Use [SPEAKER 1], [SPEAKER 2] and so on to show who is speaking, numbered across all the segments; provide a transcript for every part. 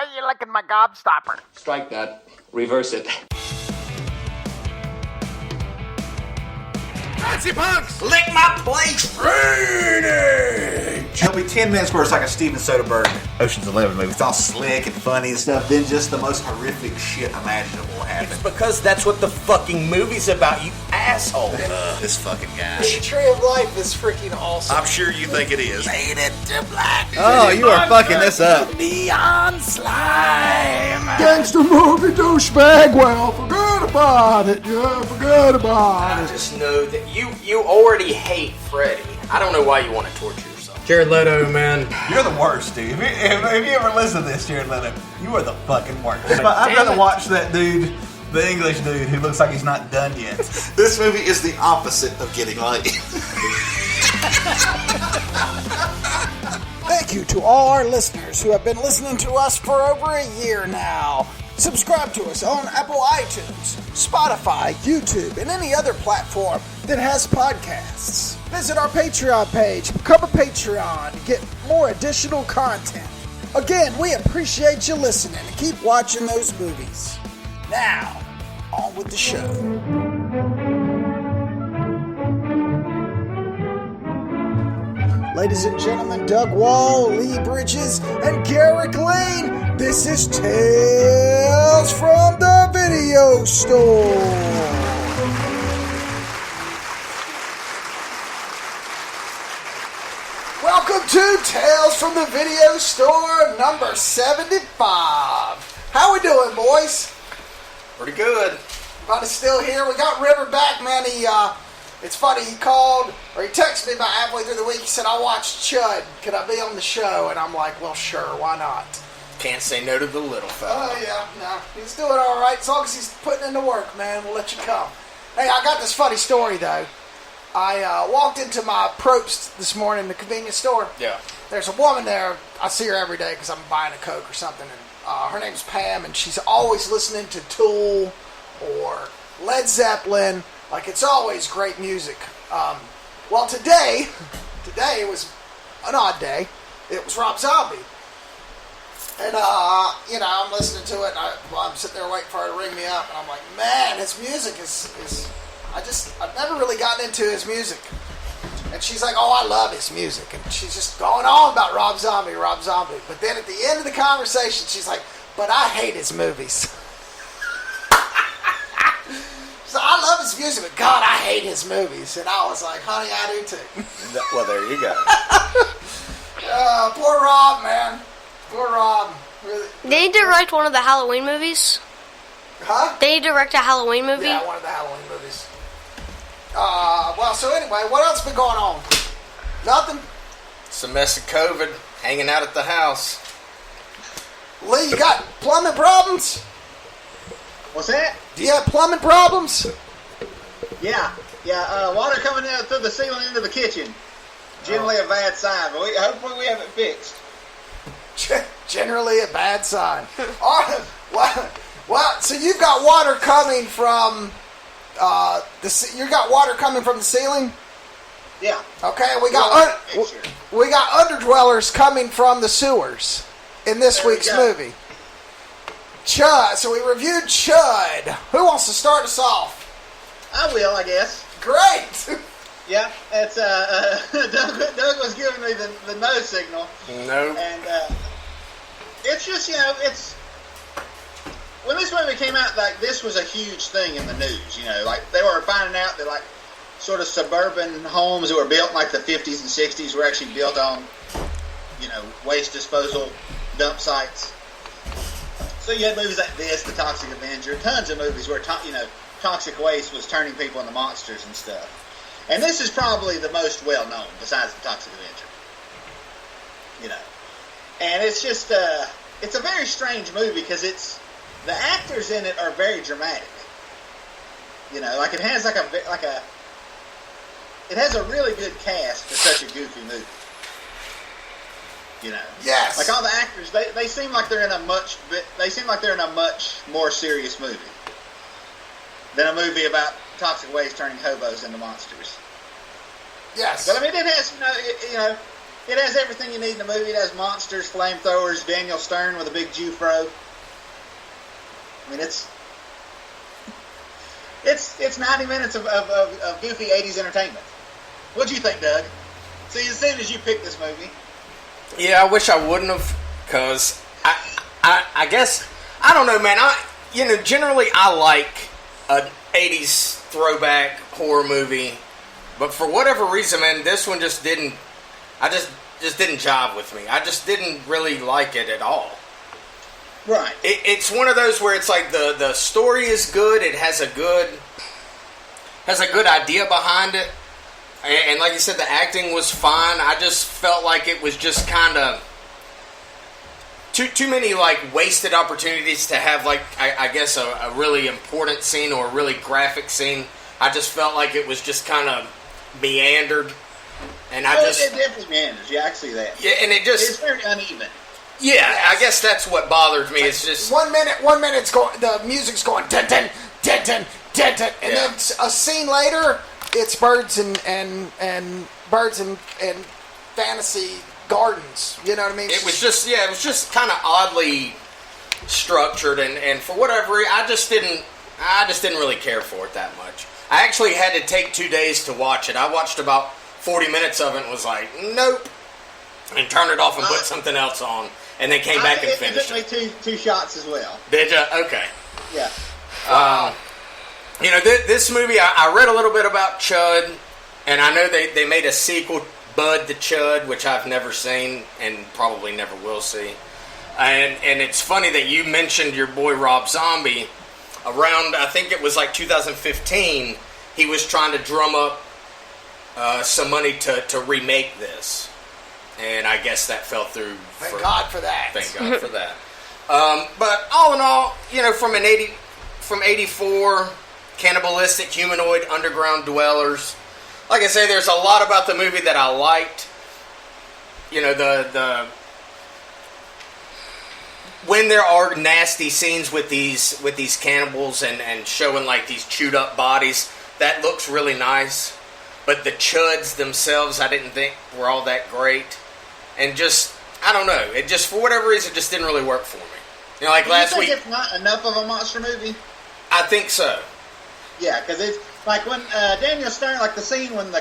[SPEAKER 1] are you licking my gobstopper?
[SPEAKER 2] Strike that. Reverse it.
[SPEAKER 3] Fancy punks! Lick my plate! Drainage!
[SPEAKER 4] It'll be 10 minutes where it's like a Steven Soderbergh Ocean's 11 movie. It's all slick and funny and stuff. Then just the most horrific shit imaginable happens.
[SPEAKER 3] It's because that's what the fucking movie's about, you asshole.
[SPEAKER 4] This fucking guy.
[SPEAKER 5] The Tree of Life is freaking awesome.
[SPEAKER 3] I'm sure you think it is.
[SPEAKER 5] Faded to black.
[SPEAKER 6] Oh, you are fucking this up.
[SPEAKER 5] Neon slime.
[SPEAKER 7] Gangster movie douchebag. Well, forget about it. Yeah, forget about
[SPEAKER 8] I
[SPEAKER 7] it.
[SPEAKER 8] just know that you already hate Freddy. I don't know why you want to torture yourself.
[SPEAKER 6] Jared Leto, man.
[SPEAKER 4] You're the worst, dude. If you ever listen to this, Jared Leto, you are the fucking worst. I'd rather watch that dude, the English dude who looks like he's not done yet.
[SPEAKER 9] This movie is the opposite of Getting Laid.
[SPEAKER 5] Thank you to all our listeners who have been listening to us for over a year now. Subscribe to us on Apple iTunes, Spotify, YouTube, and any other platform that has podcasts. Visit our Patreon page, become a Patreon to get more additional content. Again, we appreciate you listening and keep watching those movies. Now, on with the show. Ladies and gentlemen, Doug Wall, Lee Bridges, and Garrick Lane, this is Tales from the Video Store. Welcome to Tales from the Video Store, number 75. How we doing, boys?
[SPEAKER 8] Pretty good.
[SPEAKER 5] Everybody's still here. We got River back, man. It's funny, he called, or he texted me about halfway through the week. He said, I watched Chud. Could I be on the show? And I'm like, well, sure, why not?
[SPEAKER 8] Can't say no to the little fella.
[SPEAKER 5] Oh, yeah, no. He's doing all right. As long as he's putting in the work, man, we'll let you come. Hey, I got this funny story, though. I walked into my Probst this morning in the convenience store.
[SPEAKER 8] Yeah.
[SPEAKER 5] There's a woman there. I see her every day because I'm buying a Coke or something. And her name's Pam, and she's always listening to Tool or Led Zeppelin. Like, it's always great music. Well, today was an odd day. It was Rob Zombie. And, I'm listening to it, and I'm sitting there waiting for her to ring me up, and I'm like, man, his music is I've never really gotten into his music. And she's like, oh, I love his music. And she's just going on about Rob Zombie. But then at the end of the conversation, she's like, but I hate his movies. So I love his music, but God, I hate his movies. And I was like, honey, I do too.
[SPEAKER 8] Well, there you go.
[SPEAKER 5] Poor Rob, man. Poor Rob. Really.
[SPEAKER 10] Did he direct one of the Halloween movies?
[SPEAKER 5] Huh?
[SPEAKER 10] Did he direct a Halloween movie?
[SPEAKER 5] Yeah, one of the Halloween movies. So anyway, what else been going on? Nothing?
[SPEAKER 8] Some mess of COVID, hanging out at the house.
[SPEAKER 5] Lee, you got plumbing problems?
[SPEAKER 11] What's that?
[SPEAKER 5] Do you have plumbing problems?
[SPEAKER 11] Yeah. Water coming out through the ceiling into the kitchen. Generally a bad sign, but hopefully we have it fixed.
[SPEAKER 5] Generally a bad sign. All right. Well, so you've got water coming from you got water coming from the ceiling?
[SPEAKER 11] Yeah.
[SPEAKER 5] Okay, we got underdwellers coming from the sewers in this week's movie. Chud. So we reviewed Chud. Who wants to start us off?
[SPEAKER 11] I will, I guess.
[SPEAKER 5] Great.
[SPEAKER 11] Yeah, it's Doug was giving me the no signal.
[SPEAKER 8] No.
[SPEAKER 11] And it's just, it's when this movie came out, like, this was a huge thing in the news, like, they were finding out that, like, sort of suburban homes that were built in, like, the 50s and 60s were actually built on, waste disposal dump sites. So you had movies like this, The Toxic Avenger, tons of movies where, toxic waste was turning people into monsters and stuff. And this is probably the most well-known, besides The Toxic Avenger. And it's just, it's a very strange movie because the actors in it are very dramatic. Like it has it has a really good cast for such a goofy movie.
[SPEAKER 5] Yes.
[SPEAKER 11] Like all the actors, they seem like they're in a much more serious movie than a movie about toxic waste turning hobos into monsters.
[SPEAKER 5] Yes.
[SPEAKER 11] But I mean, it has It has everything you need in the movie. It has monsters, flamethrowers, Daniel Stern with a big Jew fro. I mean, it's 90 minutes of goofy 80s entertainment. What'd you think, Doug? See, as soon as you picked this movie.
[SPEAKER 8] Yeah, I wish I wouldn't have, because I guess, I don't know, man. Generally I like an 80s throwback horror movie, but for whatever reason, man, this one just didn't, just didn't jive with me. I just didn't really like it at all.
[SPEAKER 11] Right.
[SPEAKER 8] It's one of those where it's like the story is good, it has a good idea behind it, and like you said, the acting was fine. I just felt like it was just kind of too many like wasted opportunities to have like I guess a really important scene or a really graphic scene. I just felt like it was just kind of meandered, and it
[SPEAKER 11] definitely meanders. Yeah, I see that.
[SPEAKER 8] Yeah, and it's
[SPEAKER 11] very uneven.
[SPEAKER 8] Yeah, yes. I guess that's what bothered me. It's just
[SPEAKER 5] 1 minute it's going, the music's going dun dun dun dun dun dun, and then a scene later, it's birds and fantasy gardens. You know what I mean?
[SPEAKER 8] It was just kind of oddly structured, and for whatever reason, I just didn't really care for it that much. I actually had to take 2 days to watch it. I watched about 40 minutes of it and was like, nope, and turned it off and put something else on, and then came back and finished it.
[SPEAKER 11] It took me two shots as well.
[SPEAKER 8] Did you? Okay.
[SPEAKER 11] Yeah.
[SPEAKER 8] This movie, I read a little bit about Chud, and I know they made a sequel, Bud the Chud, which I've never seen and probably never will see. And it's funny that you mentioned your boy Rob Zombie. Around, I think it was like 2015, he was trying to drum up some money to remake this. And I guess that fell through.
[SPEAKER 5] Thank God for that.
[SPEAKER 8] Thank God for that. But all in all, from 84, cannibalistic humanoid underground dwellers. Like I say, there's a lot about the movie that I liked. The when there are nasty scenes with these cannibals and showing like these chewed up bodies, that looks really nice. But the chuds themselves, I didn't think were all that great. And just, I don't know, it just, for whatever reason, just didn't really work for me. Like last week.
[SPEAKER 11] It's not enough of a monster movie?
[SPEAKER 8] I think so.
[SPEAKER 11] Yeah, because it's like when Daniel Stern, like the scene when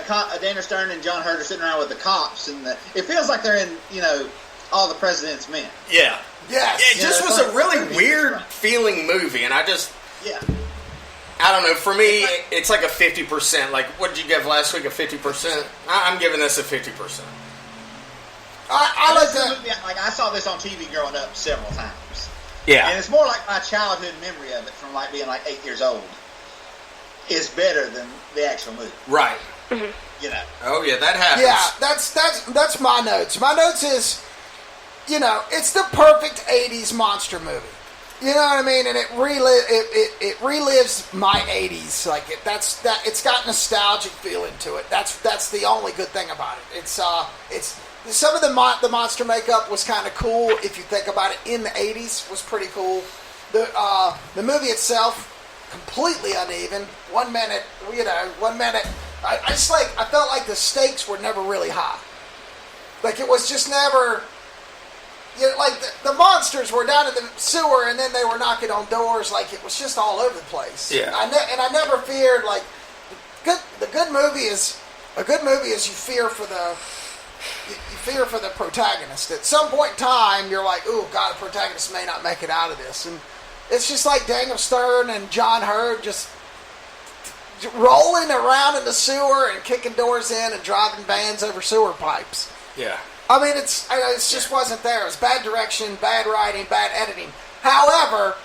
[SPEAKER 11] Daniel Stern and John Hurt are sitting around with the cops, and it feels like they're in, All the President's Men.
[SPEAKER 8] Yeah.
[SPEAKER 5] Yes.
[SPEAKER 8] It just was a really weird feeling movie, and I don't know, for me, it's like a 50%. Like, what did you give last week, a 50%? I'm giving this a 50%.
[SPEAKER 11] I saw this on TV growing up several times.
[SPEAKER 8] Yeah.
[SPEAKER 11] And it's more like my childhood memory of it from like being like 8 years old is better than the actual movie.
[SPEAKER 8] Right.
[SPEAKER 10] Mm-hmm.
[SPEAKER 8] Oh yeah, that happens.
[SPEAKER 5] Yeah, that's my notes. My notes is, it's the perfect 80s monster movie. You know what I mean? And it relives my 80s. Like it's got nostalgic feeling to it. That's the only good thing about it. It's some of the monster makeup was kind of cool. If you think about it, in the 80s was pretty cool. The movie itself, completely uneven. 1 minute, I felt like the stakes were never really high. Like it was just never. Like the monsters were down in the sewer, and then they were knocking on doors. Like it was just all over the place.
[SPEAKER 8] Yeah.
[SPEAKER 5] And I never feared. Like the good movie is you fear for the protagonist. At some point in time, you're like, "Ooh, God, the protagonist may not make it out of this." And it's just like Daniel Stern and John Hurt just rolling around in the sewer and kicking doors in and driving vans over sewer pipes.
[SPEAKER 8] Yeah.
[SPEAKER 5] I mean, it just wasn't there. It was bad direction, bad writing, bad editing. However,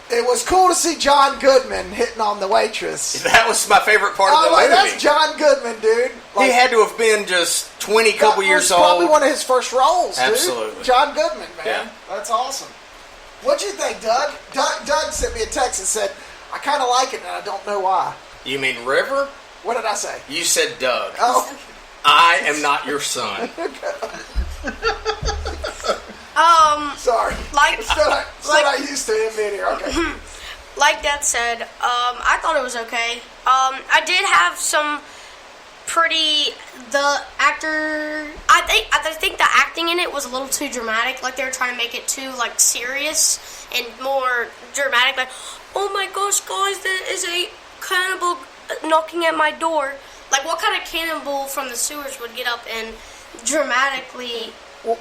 [SPEAKER 5] it was cool to see John Goodman hitting on the waitress.
[SPEAKER 8] That was my favorite part of the movie.
[SPEAKER 5] That's John Goodman, dude.
[SPEAKER 8] He had to have been just 20 couple years old.
[SPEAKER 5] Probably one of his first roles, dude.
[SPEAKER 8] Absolutely.
[SPEAKER 5] John Goodman, man.
[SPEAKER 8] Yeah.
[SPEAKER 5] That's awesome. What'd you think, Doug? Doug sent me a text and said, I kind of like it, and I don't know why.
[SPEAKER 8] You mean River?
[SPEAKER 5] What did I say?
[SPEAKER 8] You said Doug.
[SPEAKER 5] Oh.
[SPEAKER 8] I am not your son.
[SPEAKER 5] Sorry. Still not used to him being here. Okay.
[SPEAKER 10] Like Dad said, I thought it was okay. I did have some the actor, I think the acting in it was a little too dramatic. Like, they were trying to make it too, like, serious and more dramatic. Like, oh my gosh, guys, there is a cannibal knocking at my door. Like, what kind of cannibal from the sewers would get up and dramatically?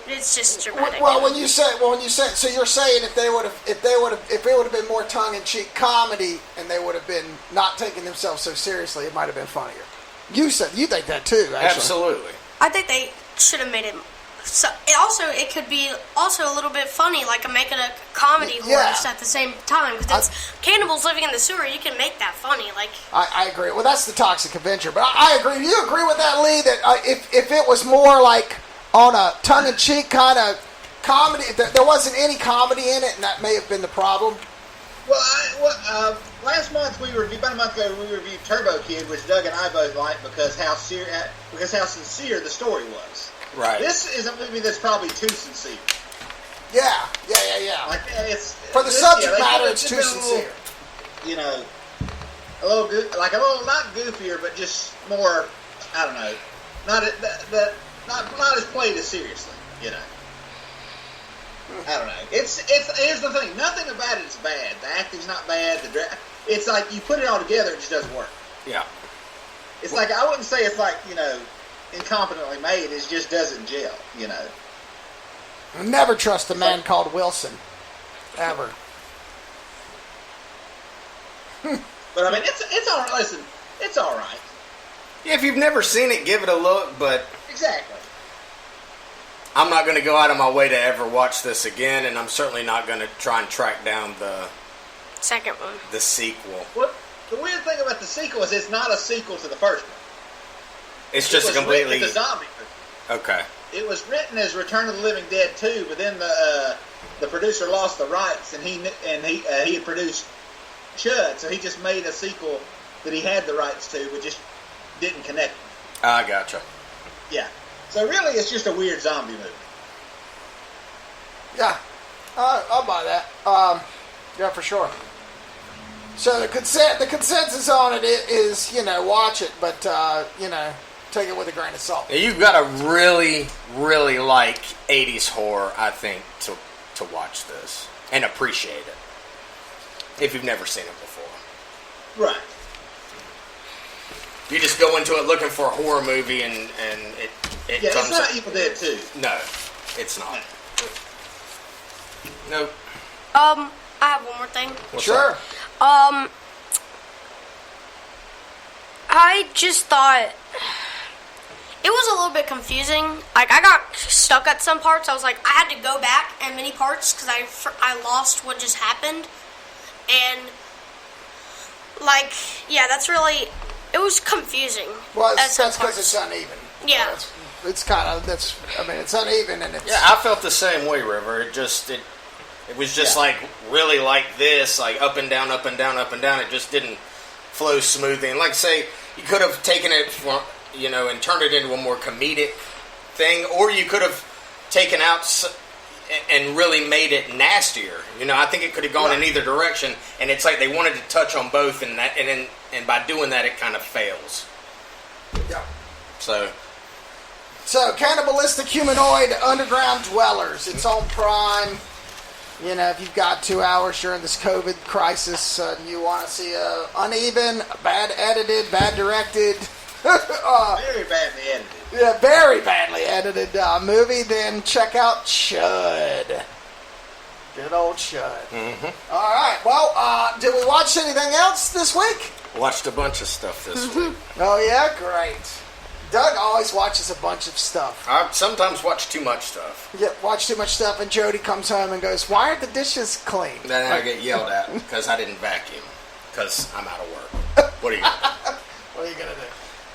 [SPEAKER 10] It's just dramatic.
[SPEAKER 5] Well, when you say, so you're saying if it would have been more tongue-in-cheek comedy and they would have been not taking themselves so seriously, it might have been funnier. You think that too? Actually.
[SPEAKER 8] Absolutely.
[SPEAKER 10] I think they should have made it. So it could be also a little bit funny, like making a comedy horse at the same time. Because it's cannibals living in the sewer. You can make that funny. Like
[SPEAKER 5] I agree. Well, that's the Toxic Avenger. But I agree. Do you agree with that, Lee? That if it was more like on a tongue-in-cheek kind of comedy, if there wasn't any comedy in it, and that may have been the problem.
[SPEAKER 11] Well, last month about a month ago, we reviewed Turbo Kid, which Doug and I both liked because how sincere the story was.
[SPEAKER 8] Right.
[SPEAKER 11] This is a movie that's probably too sincere.
[SPEAKER 5] Yeah.
[SPEAKER 11] Like it's
[SPEAKER 5] for the subject matter, it's too sincere.
[SPEAKER 11] You know, a little not goofier, but just more. I don't know, not as played as seriously. You know. I don't know. It's here's the thing. Nothing about it's bad. The acting's not bad. It's like you put it all together, it just doesn't work.
[SPEAKER 8] Yeah.
[SPEAKER 11] It's like I wouldn't say it's like incompetently made. It just doesn't gel.
[SPEAKER 5] Never trust a man called Wilson, ever.
[SPEAKER 11] But I mean, it's all right. Listen, it's all right.
[SPEAKER 8] Yeah, if you've never seen it, give it a look. But
[SPEAKER 11] exactly.
[SPEAKER 8] I'm not going to go out of my way to ever watch this again, and I'm certainly not going to try and track down the
[SPEAKER 10] second one,
[SPEAKER 8] the sequel.
[SPEAKER 11] What the weird thing about the sequel is it's not a sequel to the first one.
[SPEAKER 8] It's just a completely
[SPEAKER 11] it's a zombie movie.
[SPEAKER 8] Okay.
[SPEAKER 11] It was written as Return of the Living Dead 2, but then the producer lost the rights, and he had produced Chud, so he just made a sequel that he had the rights to, but just didn't connect them.
[SPEAKER 8] I gotcha.
[SPEAKER 11] Yeah. So really, it's just a weird zombie movie.
[SPEAKER 5] Yeah, I'll buy that. Yeah, for sure. So the consensus on it is, watch it, but take it with a grain of salt.
[SPEAKER 8] Yeah, you've got to really, really like 80s horror, I think, to watch this and appreciate it if you've never seen it before.
[SPEAKER 11] Right.
[SPEAKER 8] You just go into it looking for a horror movie, and it
[SPEAKER 11] yeah,
[SPEAKER 8] comes.
[SPEAKER 11] It's not Evil Dead 2.
[SPEAKER 8] No, it's not. Nope.
[SPEAKER 10] I have one more thing.
[SPEAKER 5] Sure.
[SPEAKER 10] I just thought it was a little bit confusing. Like, I got stuck at some parts. I was like, I had to go back in many parts because I lost what just happened. And, like, yeah, that's really... It was confusing.
[SPEAKER 5] Well, that's because it's uneven.
[SPEAKER 10] Yeah.
[SPEAKER 5] It's kind of, it's uneven and it's...
[SPEAKER 8] Yeah, I felt the same way, River. It was just like, really like this, like up and down, up and down, up and down. It just didn't flow smoothly. And like, say, you could have taken it, and turned it into a more comedic thing, or you could have taken out and really made it nastier. I think it could have gone in either direction, and it's like they wanted to touch on both, and by doing that, it kind of fails.
[SPEAKER 5] Yeah.
[SPEAKER 8] So,
[SPEAKER 5] Cannibalistic Humanoid Underground Dwellers. It's on Prime. If you've got 2 hours during this COVID crisis, you want to see a uneven, bad edited, bad directed,
[SPEAKER 11] very badly edited.
[SPEAKER 5] Yeah, very badly edited movie, then check out Chud. Good old Chud.
[SPEAKER 8] Mm-hmm.
[SPEAKER 5] All right. Well, did we watch anything else this week?
[SPEAKER 8] Watched a bunch of stuff this week.
[SPEAKER 5] Oh, yeah? Great. Doug always watches a bunch of stuff.
[SPEAKER 8] I sometimes watch too much stuff.
[SPEAKER 5] Yeah, watch too much stuff, and Jody comes home and goes, "Why aren't the dishes clean?"
[SPEAKER 8] Then I get yelled at because I didn't vacuum because I'm out of work. What are you going to do?
[SPEAKER 5] What are you going to do?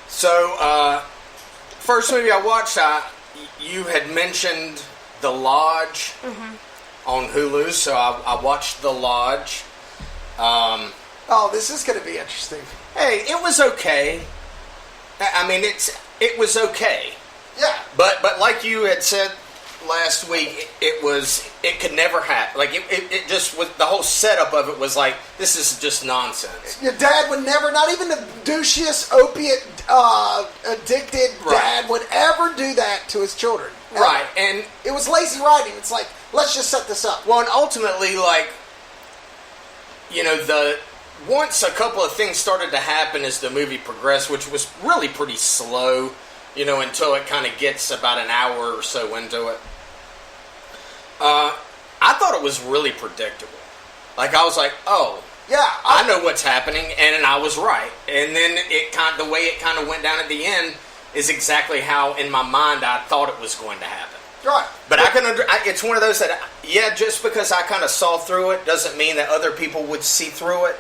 [SPEAKER 8] So, first movie I watched, you had mentioned The Lodge on Hulu, so I watched The Lodge.
[SPEAKER 5] This is going to be interesting.
[SPEAKER 8] Hey, it was okay. I mean, it was okay.
[SPEAKER 5] Yeah.
[SPEAKER 8] But like you had said last week, it could never happen. Like, it just, with the whole setup of it was like, this is just nonsense.
[SPEAKER 5] Your dad would never, not even the douchiest opiate addicted dad would ever do that to his children. Ever.
[SPEAKER 8] Right, and
[SPEAKER 5] it was lazy writing. It's like, let's just set this up.
[SPEAKER 8] Well, and ultimately, like, you know, once a couple of things started to happen as the movie progressed, which was really pretty slow, you know, until it kind of gets about an hour or so into it. I thought it was really predictable. Like, I was like, oh,
[SPEAKER 5] yeah,
[SPEAKER 8] I know what's happening, and I was right. And then the way it kind of went down at the end is exactly how, in my mind, I thought it was going to happen.
[SPEAKER 5] Right.
[SPEAKER 8] But it's one of those that, just because I kind of saw through it doesn't mean that other people would see through it.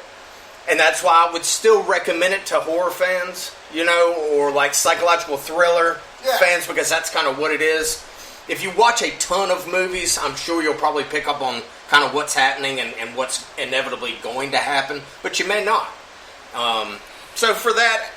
[SPEAKER 8] And that's why I would still recommend it to horror fans, you know, or like psychological thriller fans, because that's kind of what it is. If you watch a ton of movies, I'm sure you'll probably pick up on kind of what's happening and what's inevitably going to happen, but you may not. So for that,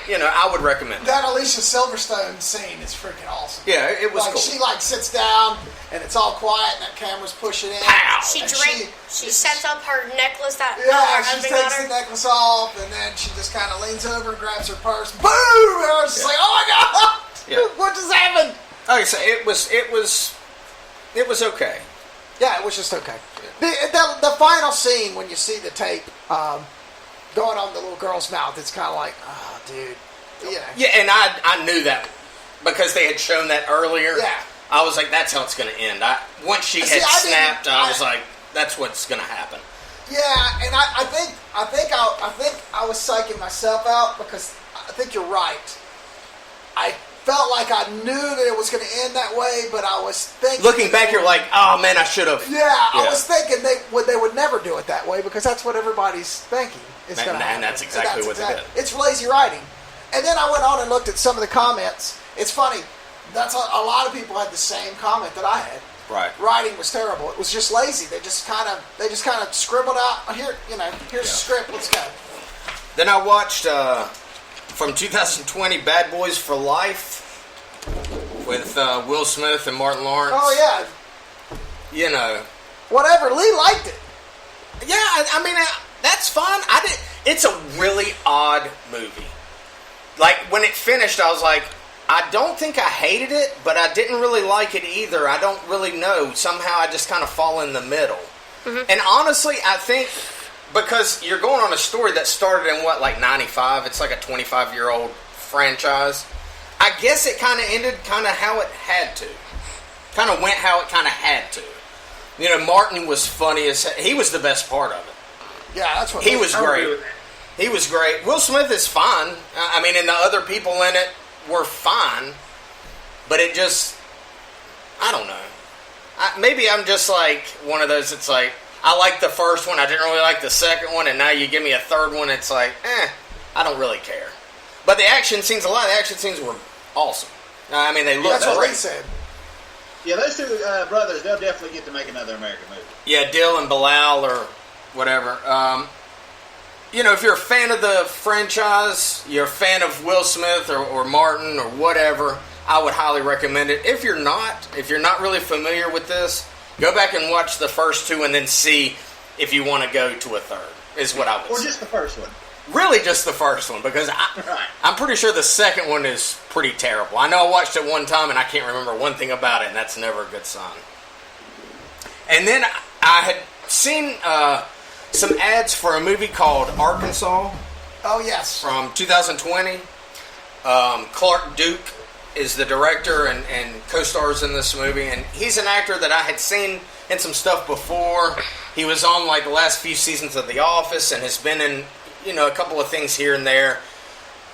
[SPEAKER 8] you know, I would recommend
[SPEAKER 5] that. Alicia Silverstone scene is freaking awesome.
[SPEAKER 8] Yeah, it was
[SPEAKER 5] like,
[SPEAKER 8] cool.
[SPEAKER 5] She like sits down and it's all quiet and that camera's pushing in.
[SPEAKER 8] Pow!
[SPEAKER 10] She sets up her necklace that
[SPEAKER 5] she takes the necklace off and then she just kind of leans over and grabs her purse. Boom! And I was just like, oh my god, what just happened?
[SPEAKER 8] Okay, so it was okay.
[SPEAKER 5] Yeah, it was just okay. The final scene when you see the tape going on the little girl's mouth, it's kind of like, oh, dude.
[SPEAKER 8] Yeah, and I knew that because they had shown that earlier.
[SPEAKER 5] Yeah.
[SPEAKER 8] I was like, that's how it's going to end. Once she had snapped, I was like, that's what's going to happen.
[SPEAKER 5] Yeah, and I think I was psyching myself out because I think you're right. I felt like I knew that it was going to end that way, but I was thinking...
[SPEAKER 8] Looking back, you're like, oh man, I should have...
[SPEAKER 5] Yeah, I was thinking they would never do it that way because that's what everybody's thinking is going to happen.
[SPEAKER 8] And that's exactly what they did.
[SPEAKER 5] It's lazy writing. And then I went on and looked at some of the comments. It's funny. That's a lot of people had the same comment that I had.
[SPEAKER 8] Right.
[SPEAKER 5] Writing was terrible. It was just lazy. They just kind of scribbled out, here's a script, let's go.
[SPEAKER 8] Then I watched... from 2020, Bad Boys for Life with Will Smith and Martin Lawrence.
[SPEAKER 5] Oh, yeah.
[SPEAKER 8] You know.
[SPEAKER 5] Whatever. Lee liked it.
[SPEAKER 8] Yeah, I mean, that's fun. It's a really odd movie. Like, when it finished, I was like, I don't think I hated it, but I didn't really like it either. I don't really know. Somehow I just kind of fall in the middle. Mm-hmm. And honestly, I think... Because you're going on a story that started in, 95? It's like a 25-year-old franchise. I guess it kind of ended kind of how it had to. Kind of went how it kind of had to. You know, Martin was funny as... He was the best part of it.
[SPEAKER 5] Yeah, that's what...
[SPEAKER 8] He was great. He was great. Will Smith is fine. I mean, and the other people in it were fine. But it just... I don't know. Maybe I'm just like one of those that's like... I liked the first one. I didn't really like the second one, and now you give me a third one. It's like, I don't really care. But the action scenes, a lot of the action scenes were awesome. I mean, they looked
[SPEAKER 5] That's what
[SPEAKER 8] great.
[SPEAKER 5] Lee said.
[SPEAKER 11] Yeah, those two brothers, they'll definitely get to make another American movie.
[SPEAKER 8] Yeah, Dill and Bilal or whatever. You know, if you're a fan of the franchise, you're a fan of Will Smith or Martin or whatever, I would highly recommend it. If you're not really familiar with this, go back and watch the first two and then see if you want to go to a third, is what I would say.
[SPEAKER 11] Or just the first one.
[SPEAKER 8] Really just the first one, because I'm pretty sure the second one is pretty terrible. I know I watched it one time and I can't remember one thing about it, and that's never a good sign. And then I had seen some ads for a movie called Arkansas.
[SPEAKER 5] Oh, yes.
[SPEAKER 8] From 2020. Clark Duke is the director and co-stars in this movie, and he's an actor that I had seen in some stuff before. He was on like the last few seasons of The Office and has been in, you know, a couple of things here and there,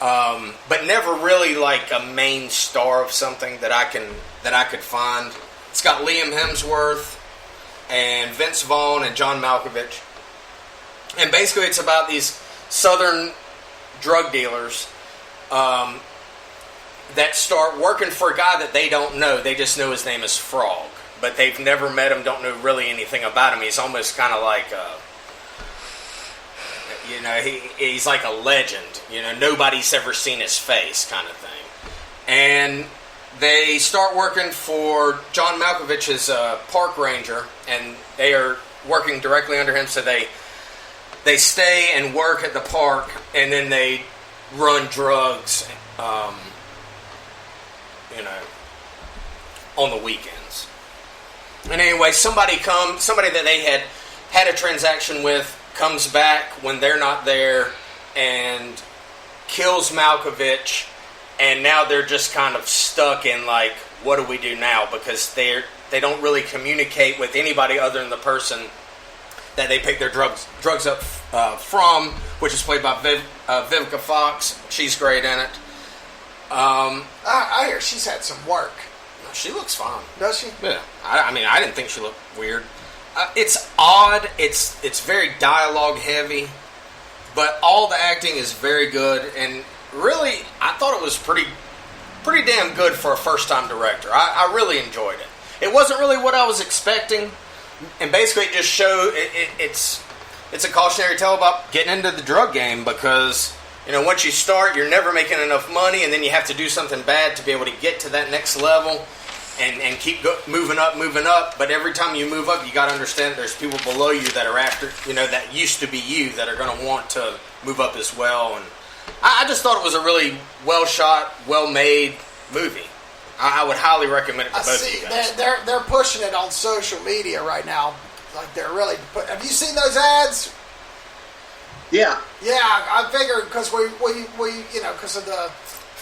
[SPEAKER 8] but never really like a main star of something that I could find. It's got Liam Hemsworth and Vince Vaughn and John Malkovich, and basically it's about these southern drug dealers that start working for a guy that they don't know. They just know his name is Frog, but they've never met him, don't know really anything about him. He's almost kind of like you know, he's like a legend. You know, nobody's ever seen his face kind of thing. And they start working for John Malkovich's park ranger, and they are working directly under him. So they stay and work at the park, and then they run drugs, on the weekends. And anyway, somebody that they had a transaction with comes back when they're not there and kills Malkovich, and now they're just kind of stuck in like, what do we do now? Because they don't really communicate with anybody other than the person that they pick their drugs up from, which is played by Vivica Fox. She's great in it.
[SPEAKER 5] I hear she's had some work.
[SPEAKER 8] She looks fine.
[SPEAKER 5] Does she?
[SPEAKER 8] Yeah. I mean, I didn't think she looked weird. It's odd. It's very dialogue heavy, but all the acting is very good. And really, I thought it was pretty damn good for a first-time director. I really enjoyed it. It wasn't really what I was expecting, and basically it just showed it's a cautionary tale about getting into the drug game, because once you start, you're never making enough money, and then you have to do something bad to be able to get to that next level and keep moving up. But every time you move up, you got to understand there's people below you that are after, that used to be you, that are going to want to move up as well. And I just thought it was a really well shot, well made movie. I would highly recommend it to both of you guys.
[SPEAKER 5] They're pushing it on social media right now. Like they're really. Have you seen those ads?
[SPEAKER 11] Yeah.
[SPEAKER 5] Yeah, I figured because we because of the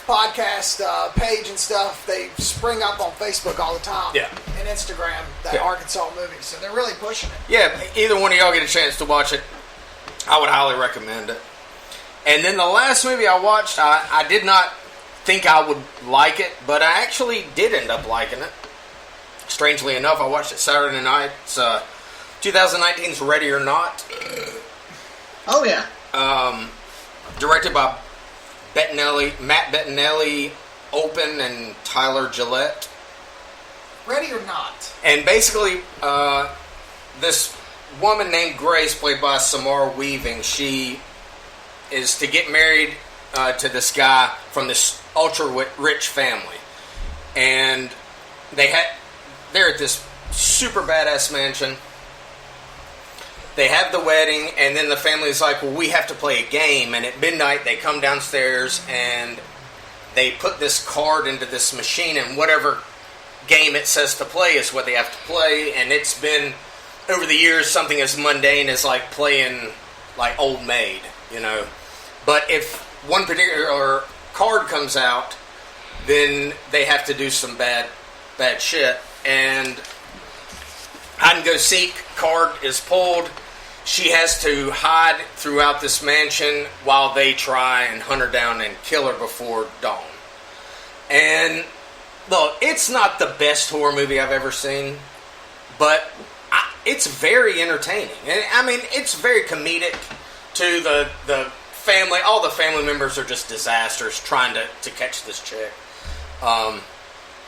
[SPEAKER 5] podcast page and stuff, they spring up on Facebook all the time.
[SPEAKER 8] Yeah.
[SPEAKER 5] And Instagram, that Arkansas movie. So they're really pushing it.
[SPEAKER 8] Yeah, either one of y'all get a chance to watch it, I would highly recommend it. And then the last movie I watched, I did not think I would like it, but I actually did end up liking it. Strangely enough, I watched it Saturday night. It's 2019's Ready or Not.
[SPEAKER 11] Oh, yeah.
[SPEAKER 8] Directed by Matt Bettinelli, Open, and Tyler Gillette.
[SPEAKER 5] Ready or Not.
[SPEAKER 8] And basically, this woman named Grace, played by Samara Weaving, she is to get married to this guy from this ultra-rich family. And they're at this super badass mansion. They have the wedding, and then the family's like, well, we have to play a game. And at midnight, they come downstairs, and they put this card into this machine, and whatever game it says to play is what they have to play. And it's been, over the years, something as mundane as, like, playing, like, Old Maid, But if one particular card comes out, then they have to do some bad shit. And hide and go seek card is pulled. She has to hide throughout this mansion while they try and hunt her down and kill her before dawn. And look, it's not the best horror movie I've ever seen, but it's very entertaining. And I mean, it's very comedic to the family. All the family members are just disasters trying to catch this chick.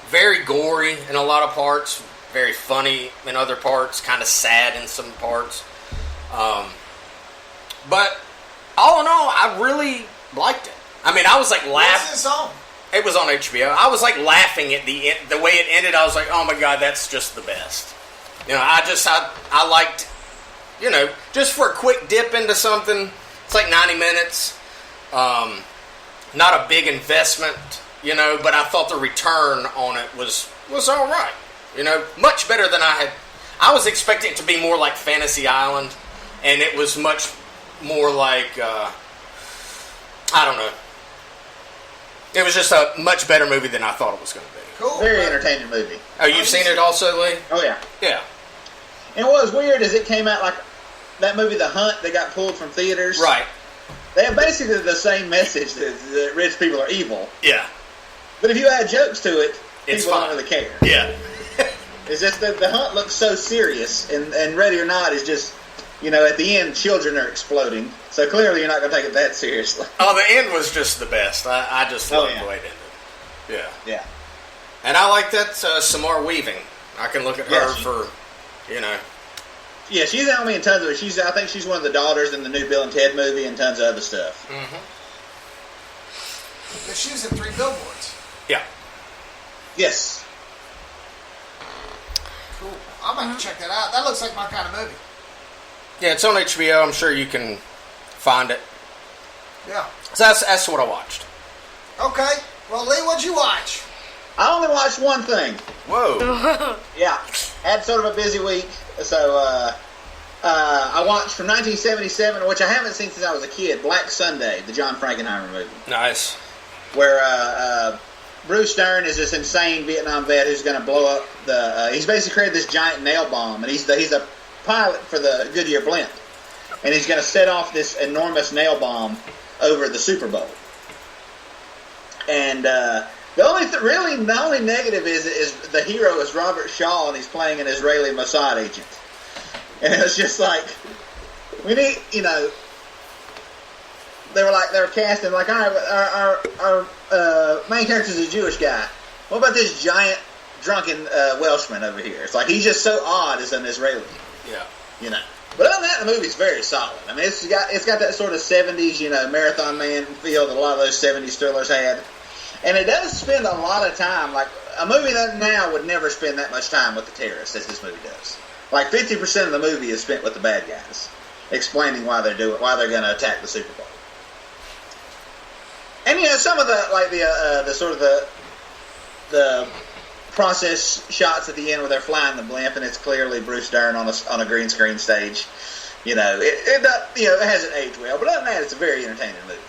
[SPEAKER 8] Very gory in a lot of parts, very funny in other parts, kind of sad in some parts. But all in all, I really liked it. I mean, I was like laughing.
[SPEAKER 5] What's this on?
[SPEAKER 8] It was on HBO. I was like laughing at the way it ended. I was like, oh my god, that's just the best. I liked, just for a quick dip into something. It's like 90 minutes. Not a big investment, but I thought the return on it was all right. Much better than I was expecting it to be more like Fantasy Island, and it was much more like, I don't know. It was just a much better movie than I thought it was going to be.
[SPEAKER 5] Cool.
[SPEAKER 11] Very entertaining movie.
[SPEAKER 8] Oh, you've seen it also, Lee?
[SPEAKER 11] Oh, yeah.
[SPEAKER 8] Yeah.
[SPEAKER 11] And what was weird is it came out like that movie, The Hunt, that got pulled from theaters.
[SPEAKER 8] Right.
[SPEAKER 11] They have basically the same message that rich people are evil.
[SPEAKER 8] Yeah.
[SPEAKER 11] But if you add jokes to it,
[SPEAKER 8] It's
[SPEAKER 11] people
[SPEAKER 8] fine.
[SPEAKER 11] don't really care.
[SPEAKER 8] Yeah.
[SPEAKER 11] It's just that The Hunt looks so serious, and Ready or Not is just, at the end, children are exploding. So clearly you're not going to take it that seriously.
[SPEAKER 8] Oh, the end was just the best. I just loved the way it ended. Yeah.
[SPEAKER 11] Yeah.
[SPEAKER 8] And I like that Samara Weaving. I can look at her for,
[SPEAKER 11] Yeah, she's helped me in tons of it. I think she's one of the daughters in the new Bill and Ted movie and tons of other stuff.
[SPEAKER 8] Mm-hmm.
[SPEAKER 5] She was in 3 Billboards.
[SPEAKER 8] Yeah.
[SPEAKER 11] Yes.
[SPEAKER 5] Cool. I'm going to check that out. That looks like my kind of movie.
[SPEAKER 8] Yeah, it's on HBO. I'm sure you can find it.
[SPEAKER 5] Yeah.
[SPEAKER 8] So that's what I watched.
[SPEAKER 5] Okay. Well, Lee, what'd you watch?
[SPEAKER 11] I only watched one thing.
[SPEAKER 8] Whoa.
[SPEAKER 11] Yeah. Had sort of a busy week, so I watched from 1977, which I haven't seen since I was a kid, Black Sunday, the John Frankenheimer movie.
[SPEAKER 8] Nice.
[SPEAKER 11] Where Bruce Dern is this insane Vietnam vet who's going to blow up the... he's basically created this giant nail bomb, and he's a pilot for the Goodyear blimp. And he's going to set off this enormous nail bomb over the Super Bowl. And the only negative is the hero is Robert Shaw, and he's playing an Israeli Mossad agent. And it was just like, we need, they were casting like, all right, our main character is a Jewish guy. What about this giant drunken Welshman over here? It's like he's just so odd as an Israeli.
[SPEAKER 8] Yeah.
[SPEAKER 11] But other than that, the movie's very solid. I mean, it's got that sort of 70s, Marathon Man feel that a lot of those 70s thrillers had. And it does spend a lot of time, like, a movie that now would never spend that much time with the terrorists as this movie does. Like, 50% of the movie is spent with the bad guys, explaining why they're going to attack the Super Bowl. And, some of the process shots at the end where they're flying the blimp, and it's clearly Bruce Dern on a green screen stage. It hasn't aged well, but other than that, it's a very entertaining movie.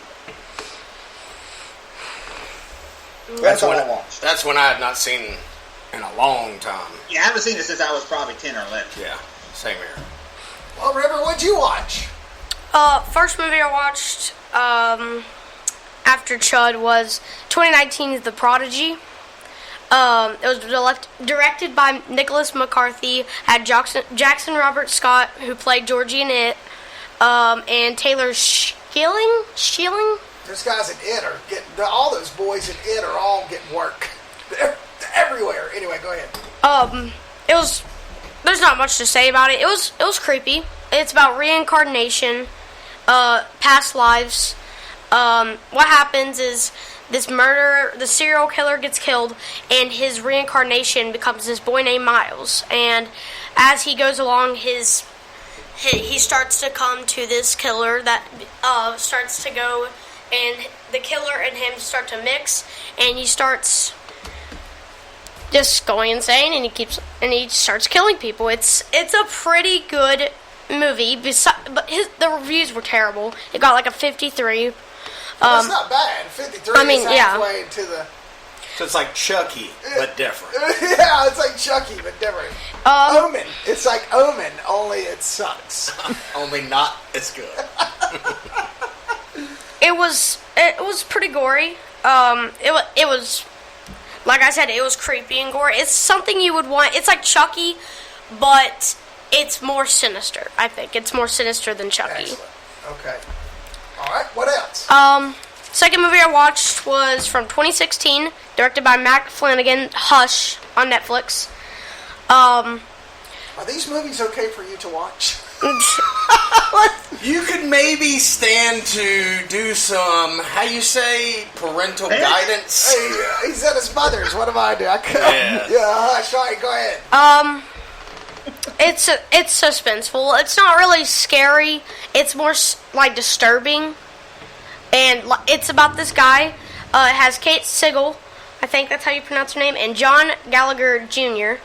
[SPEAKER 11] That's all I watched.
[SPEAKER 8] That's one I had not seen in a long time.
[SPEAKER 11] Yeah, I haven't seen it since I was probably 10 or 11.
[SPEAKER 8] Yeah, same here.
[SPEAKER 5] Well, River, what'd you watch?
[SPEAKER 10] First movie I watched after Chud was 2019's The Prodigy. It was directed by Nicholas McCarthy, had Jackson Robert Scott, who played Georgie in it, and Taylor Schilling?
[SPEAKER 5] Those guys in It are getting, all those boys in It are all getting work. They're everywhere. Anyway, go ahead.
[SPEAKER 10] There's not much to say about it. It was creepy. It's about reincarnation, past lives. What happens is this murderer, the serial killer gets killed, and his reincarnation becomes this boy named Miles. And as he goes along, he starts to come to this killer that starts to go, and the killer and him start to mix, and he starts just going insane, and he starts killing people. It's a pretty good movie, but the reviews were terrible. It got like a 53.
[SPEAKER 5] That's not bad. 53 is halfway into the...
[SPEAKER 8] So it's like Chucky, but different.
[SPEAKER 5] Yeah, it's like Chucky, but different. Omen. It's like Omen, only it sucks.
[SPEAKER 8] Only not as good.
[SPEAKER 10] It was pretty gory. It was, like I said, it was creepy and gory. It's something you would want. It's like Chucky, but it's more sinister. I think it's more sinister than Chucky.
[SPEAKER 5] Excellent. Okay. All right. What else?
[SPEAKER 10] Second movie I watched was from 2016, directed by Matt Flanagan, Hush, on Netflix.
[SPEAKER 5] Are these movies okay for you to watch?
[SPEAKER 8] You could maybe stand to do some, how you say, parental guidance.
[SPEAKER 5] Hey, he's at his mother's. What do I do? I couldn't.
[SPEAKER 8] Yes.
[SPEAKER 5] Yeah, Hush. All right, go ahead.
[SPEAKER 10] It's suspenseful. It's not really scary. It's more like disturbing, and it's about this guy. It has Kate Siegel, I think that's how you pronounce her name, and John Gallagher Jr.,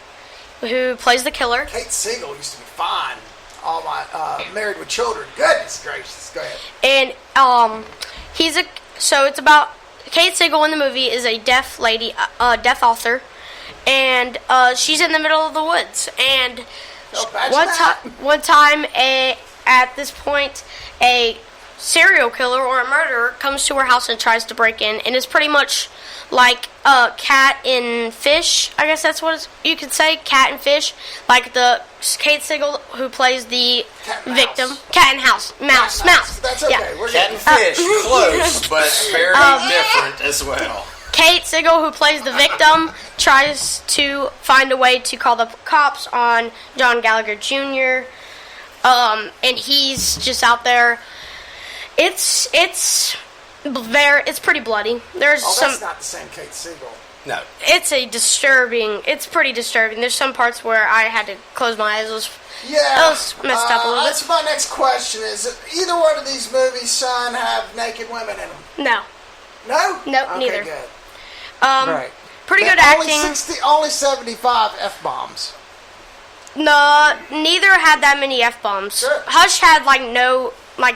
[SPEAKER 10] who plays the killer.
[SPEAKER 5] Kate Siegel used to be fine. All my Married with Children. Goodness gracious. Go ahead.
[SPEAKER 10] And so it's about Kate Siegel in the movie is a deaf lady, deaf author, and she's in the middle of the woods. And one time, at this point, a serial killer or a murderer comes to her house and tries to break in, and it's pretty much like Cat and Fish. I guess that's what you could say, Cat and Fish. Like the Kate Siegel who plays the victim. Cat and Mouse.
[SPEAKER 5] That's okay.
[SPEAKER 10] Yeah.
[SPEAKER 5] We're
[SPEAKER 8] Cat and Fish, close, but very different as well.
[SPEAKER 10] Kate Siegel, who plays the victim, tries to find a way to call the cops on John Gallagher Jr., and he's just out there. It's pretty bloody. There's
[SPEAKER 5] that's not the same Kate Siegel.
[SPEAKER 8] No.
[SPEAKER 10] It's pretty disturbing. There's some parts where I had to close my eyes. It was messed up a little bit.
[SPEAKER 5] That's my next question. Is either one of these movies, son, have naked women in them?
[SPEAKER 10] No.
[SPEAKER 5] No?
[SPEAKER 10] Nope,
[SPEAKER 5] okay,
[SPEAKER 10] neither.
[SPEAKER 5] Good.
[SPEAKER 10] Right. Pretty good acting.
[SPEAKER 5] Only 75 F-bombs.
[SPEAKER 10] No, neither had that many F-bombs.
[SPEAKER 5] Sure.
[SPEAKER 10] Hush had,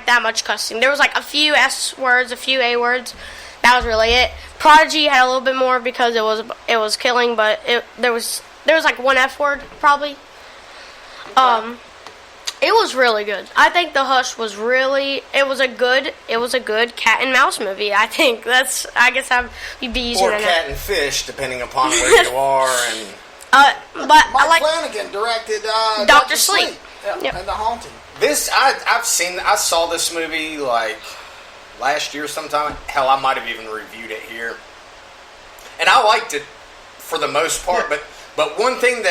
[SPEAKER 10] that much cussing. There was, a few S words, a few A words. That was really it. Prodigy had a little bit more because it was killing, but there was one F word, probably. It was really good. I think The Hush was it was a good cat and mouse movie. I think I guess I'd be using
[SPEAKER 8] or
[SPEAKER 10] it. Or
[SPEAKER 8] cat and fish, depending upon where you are. And
[SPEAKER 10] but
[SPEAKER 5] Mike Flanagan directed
[SPEAKER 10] Dr. Sleep.
[SPEAKER 5] Yep. And The Haunting.
[SPEAKER 8] This I saw this movie last year sometime. Hell, I might have even reviewed it here, and I liked it for the most part. Yeah. But one thing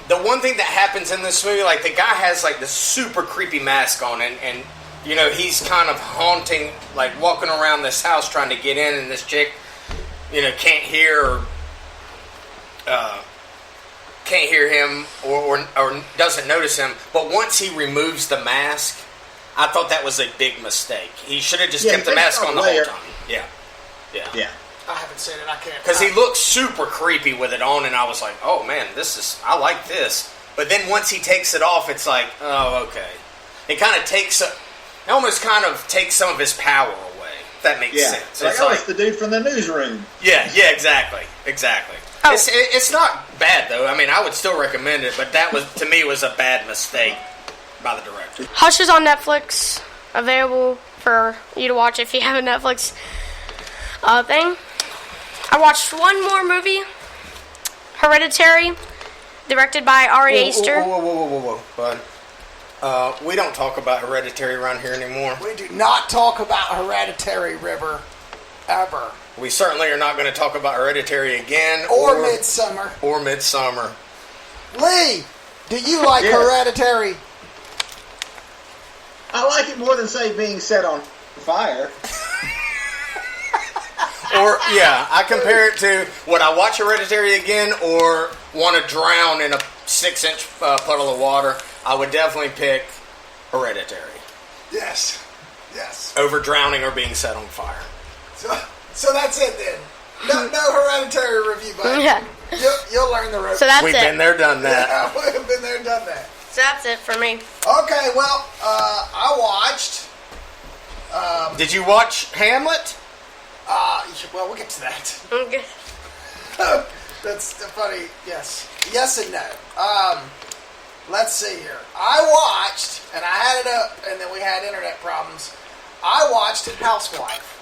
[SPEAKER 8] the one thing that happens in this movie, the guy has this super creepy mask on, and he's kind of haunting, walking around this house trying to get in, and this chick, can't hear him or doesn't notice him. But once he removes the mask, I thought that was a big mistake. He should have just kept the mask on the whole time. Yeah.
[SPEAKER 5] I haven't seen it. I can't.
[SPEAKER 8] Because he looks super creepy with it on, and I was like, oh man, I like this. But then once he takes it off, it's like, oh, okay. It almost kind of takes some of his power away, if that makes sense.
[SPEAKER 11] It's the dude from the newsroom.
[SPEAKER 8] Yeah, exactly. Oh. It's not bad, though. I mean, I would still recommend it, but that was, to me, was a bad mistake by the director.
[SPEAKER 10] Hush is on Netflix, available for you to watch if you have a Netflix thing. I watched one more movie, Hereditary, directed by Ari Aster.
[SPEAKER 8] Whoa, bud. We don't talk about Hereditary around here anymore.
[SPEAKER 5] We do not talk about Hereditary, River, ever.
[SPEAKER 8] We certainly are not going to talk about Hereditary again.
[SPEAKER 5] Or Midsummer.
[SPEAKER 8] Or Midsummer.
[SPEAKER 5] Lee, do you like Hereditary?
[SPEAKER 11] I like it more than, say, being set on fire.
[SPEAKER 8] Or, I compare it to, would I watch Hereditary again or want to drown in a 6-inch puddle of water? I would definitely pick Hereditary.
[SPEAKER 5] Yes.
[SPEAKER 8] Over drowning or being set on fire.
[SPEAKER 5] So that's it then. No Hereditary review, buddy.
[SPEAKER 10] Yeah.
[SPEAKER 5] You'll learn the ropes.
[SPEAKER 10] So that's
[SPEAKER 8] We've been there, done that.
[SPEAKER 5] Yeah, we've been there, done that.
[SPEAKER 10] So that's it for me.
[SPEAKER 5] Okay, well, I watched...
[SPEAKER 8] Did you watch Hamlet?
[SPEAKER 5] Well, we'll get to that.
[SPEAKER 10] Okay.
[SPEAKER 5] That's funny. Yes and no. Let's see here. I watched, and I had it up, and then we had internet problems. I watched Housewife.